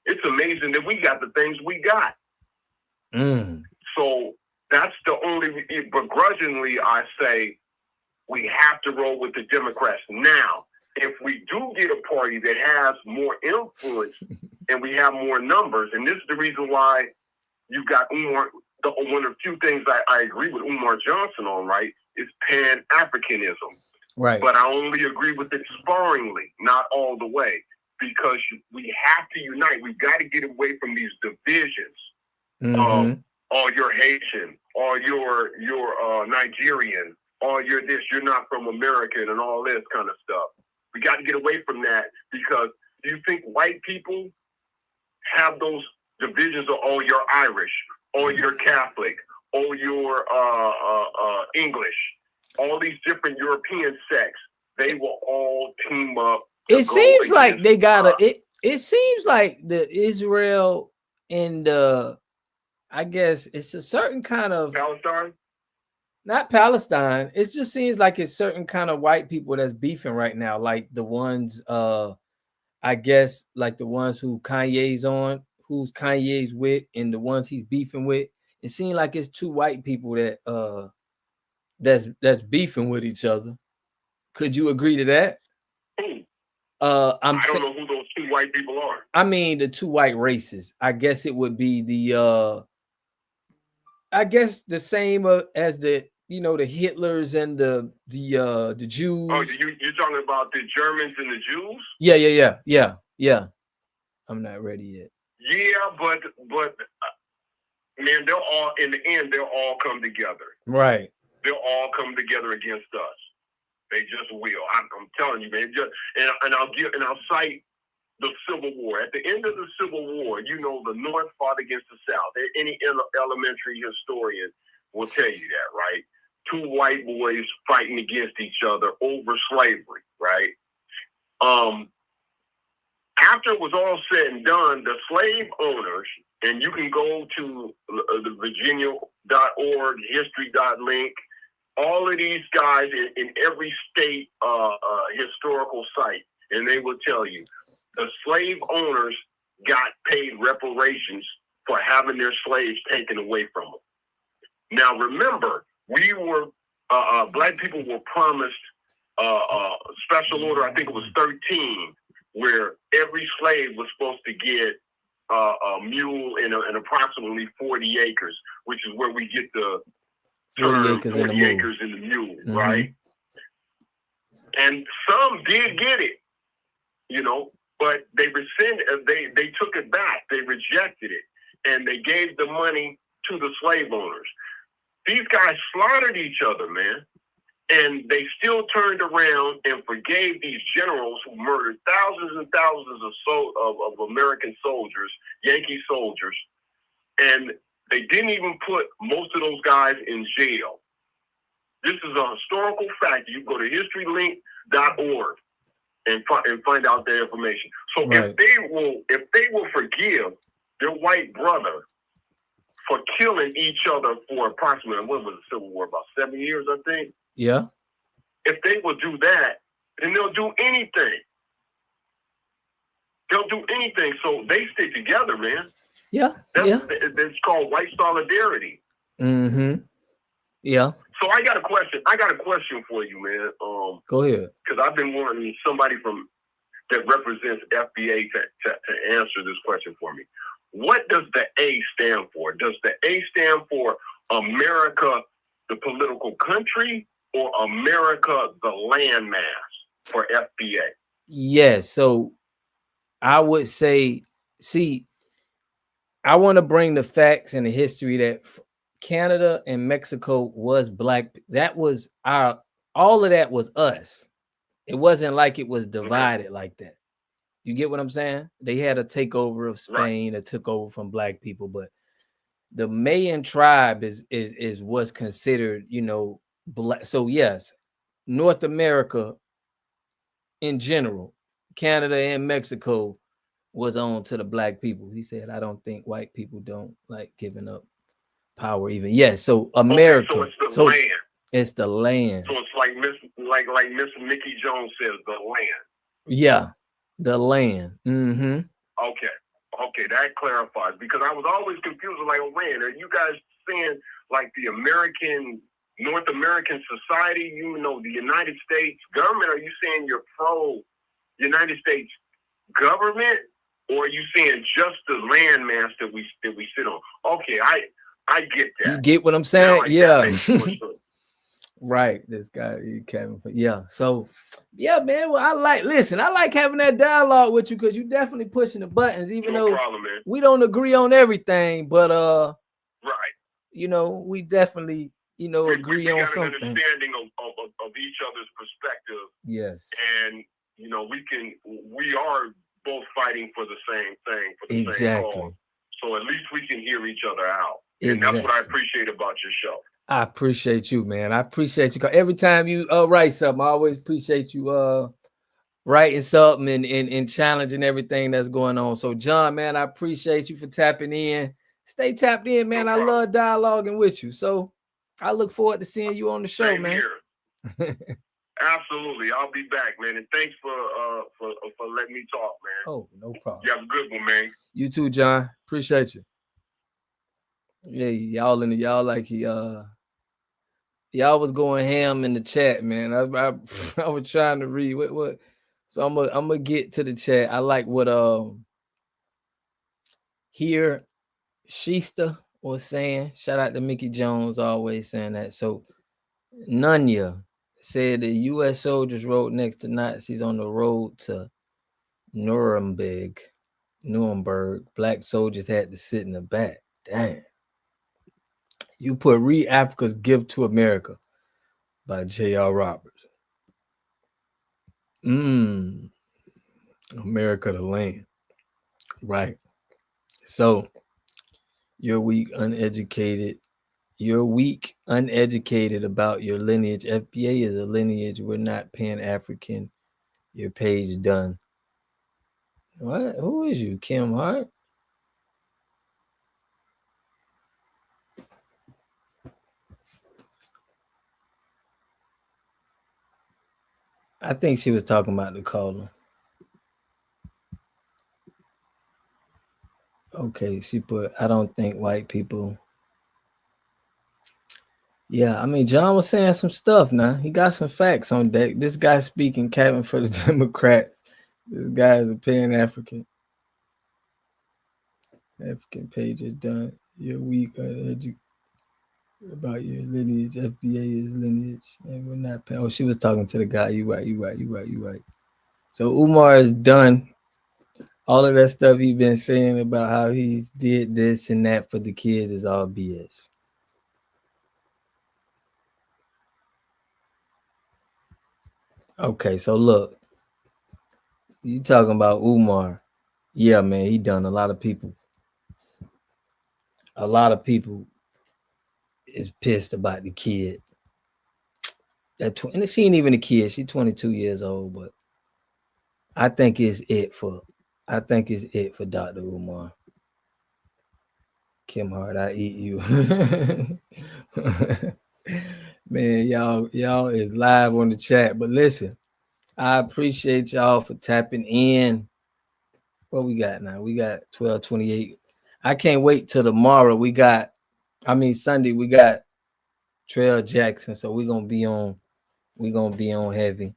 It's amazing that we got the things we got. So that's the only, begrudgingly, I say we have to roll with the Democrats. Now, if we do get a party that has more influence and we have more numbers, and this is the reason why you got Umar, one of the few things I agree with Umar Johnson on, right, is Pan-Africanism. Right. But I only agree with it sparingly, not all the way, because we have to unite. We've got to get away from these divisions. Oh, you're Haitian, or you're Nigerian, or you're this, you're not from America, and all this kind of stuff. We got to get away from that, because do you think white people have those divisions of, oh, you're Irish, or you're Catholic, or you're English, all these different European sects, they will all team up. It seems like they got it seems like the Israel and I guess it's a certain kind of Palestine. Not Palestine. It just seems like it's certain kind of white people that's beefing right now, like the ones I guess like the ones who Kanye's with, and the ones he's beefing with. It seems like it's two white people that that's beefing with each other. Could you agree to that? I don't know who those two white people are. I mean the two white races. I guess it would be the I guess the same as the the Hitlers and the Jews. Oh, you're talking about the Germans and the Jews? Yeah. Yeah, I'm not ready yet. Yeah, but man, they'll all in the end they'll all come together. Right. They'll all come together against us. They just will. I'm telling you, man. And I'll cite the Civil War. At the end of the Civil War, you know, the North fought against the South. Any elementary historian will tell you that, right? Two white boys fighting against each other over slavery, right? After it was all said and done, the slave owners, and you can go to the Virginia.org, history.link, all of these guys in every state historical site, and they will tell you the slave owners got paid reparations for having their slaves taken away from them. Now, remember, we were black people were promised special order, I think it was 13, where every slave was supposed to get a mule and approximately 40 acres, which is where we get the 40 acres in the mule. Acres in the mule, right? And some did get it, you know, but they rescinded. They took it back. They rejected it, and they gave the money to the slave owners. These guys slaughtered each other, man. And they still turned around and forgave these generals who murdered thousands and thousands of American soldiers, Yankee soldiers. And they didn't even put most of those guys in jail. This is a historical fact. You go to historylink.org and find out that information. So right. if they will forgive their white brother for killing each other for approximately, what was the Civil War, about 7 years, I think? Yeah. If they will do that, then they'll do anything. They'll do anything. So they stick together, man. Yeah. It's called white solidarity. Mm-hmm. Yeah. So I got a question for you, man. Go ahead. Because I've been wanting somebody that represents FBA to answer this question for me. What does the A stand for? Does the A stand for America, the political country, or America, the landmass for FBA? Yes. So I would say, I want to bring the facts and the history that Canada and Mexico was black. That was all of that was us. It wasn't like it was divided like that. You get what I'm saying? They had a takeover of Spain that took over from black people, but the Mayan tribe is what's considered, you know, black. So yes, North America in general, Canada and Mexico was on to the black people. He said, I don't think white people don't like giving up power even. Yes, so America. Okay, so it's the land. It's the land. So it's like Miss Mickey Jones says, the land. Yeah, the land. Mm-hmm. Okay, that clarifies, because I was always confused. Like, oh man, are you guys saying like the North American society, you know, the United States government? Are you saying you're pro United States government, or are you saying just the landmass that we sit on? Okay, I get that. You get what I'm saying? Yeah. Right. This guy, Kevin. Yeah. So, yeah, man. Well, I like having that dialogue with you, because you definitely pushing the buttons, even though we don't agree on everything. But right. You know, we definitely, you know, agree on something. An understanding of each other's perspective. Yes. And you know, we are both fighting for the same thing, for the same cause. So at least we can hear each other out. And that's what I appreciate about your show. I appreciate you, man. I appreciate you. Every time you write something, I always appreciate you writing something and challenging everything that's going on. So, John, man, I appreciate you for tapping in. Stay tapped in, man. I love dialoguing with you. So I look forward to seeing you on the show, man. Absolutely. I'll be back, man. And thanks for letting me talk, man. Oh, no problem. You have a good one, man. You too, John. Appreciate you. Yeah, y'all was going ham in the chat, man. I was trying to read what. So I'm gonna get to the chat. I like what here Shista was saying. Shout out to Mickey Jones, always saying that. So Nunya said the U.S. soldiers rode next to Nazis on the road to Nuremberg. Black soldiers had to sit in the back. Damn. You put Read Africa's Gift to America by J.R. Roberts. America the land. Right. So you're weak, uneducated about your lineage. FBA is a lineage. We're not Pan-African. Your page done. What? Who is you, Kim Hart? I think she was talking about the caller. Okay, she put, I don't think white people. Yeah, I mean, John was saying some stuff now. He got some facts on deck. This guy speaking cabin for the Democrats. This guy is a Pan-African. African page is done. You're weak about your lineage. FBA is lineage. And we're not. Oh, she was talking to the guy. You right. So Umar is done. All of that stuff he's been saying about how he did this and that for the kids is all BS. Okay, so look. You talking about Umar. Yeah, man, he done a lot of people. A lot of people is pissed about the kid. And she ain't even a kid. She's 22 years old, but I think it's it for Dr. Umar. Kim Hart, I eat you. Man, y'all is live on the chat. But listen, I appreciate y'all for tapping in. What we got now? We got 12:28. I can't wait till tomorrow. Sunday, we got Trail Jackson. So we're gonna be on heavy.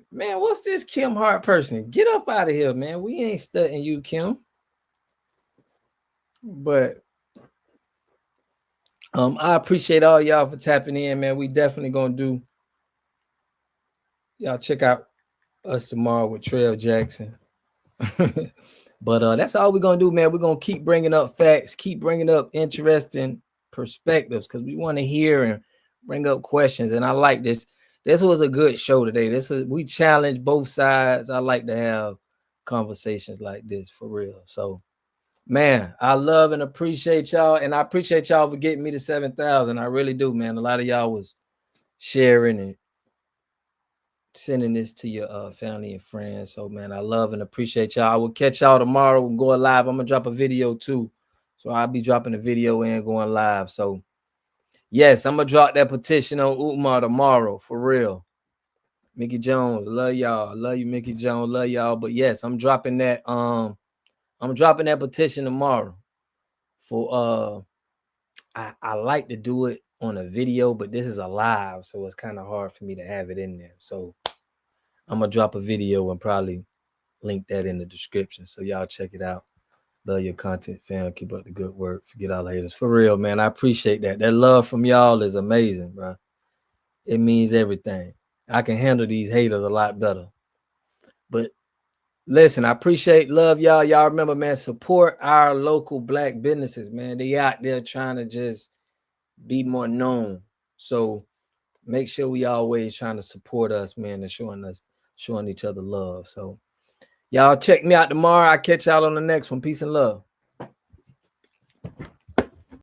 Man, what's this Kim Hart person? Get up out of here, man. We ain't studying you, Kim. But I appreciate all y'all for tapping in, man. We definitely gonna do. Y'all check out us tomorrow with Trail Jackson. But that's all we're gonna do, man. We're gonna keep bringing up facts, keep bringing up interesting perspectives, because we want to hear and bring up questions. And I like this. This was a good show today. We challenge both sides. I like to have conversations like this for real. So, man, I love and appreciate y'all, and I appreciate y'all for getting me to 7,000. I really do, man. A lot of y'all was sharing and sending this to your family and friends. So, man, I love and appreciate y'all. I will catch y'all tomorrow. We're going live. I'm gonna drop a video too, so I'll be dropping a video and going live. So, yes, I'm gonna drop that petition on Umar tomorrow for real. Mickey Jones, love y'all. Love you, Mickey Jones. Love y'all. But yes, I'm dropping that. I'm dropping that petition tomorrow. For I like to do it on a video, but this is a live, so it's kind of hard for me to have it in there. So I'm gonna drop a video and probably link that in the description, so y'all check it out. Love your content, fam. Keep up the good work. Forget all the haters. For real, man. I appreciate that. That love from y'all is amazing, bro. It means everything. I can handle these haters a lot better. But listen, I love y'all. Y'all remember, man, support our local Black businesses, man. They out there trying to just be more known. So make sure we always trying to support us, man, and showing each other love. So y'all check me out tomorrow. I'll catch y'all on the next one. Peace and love.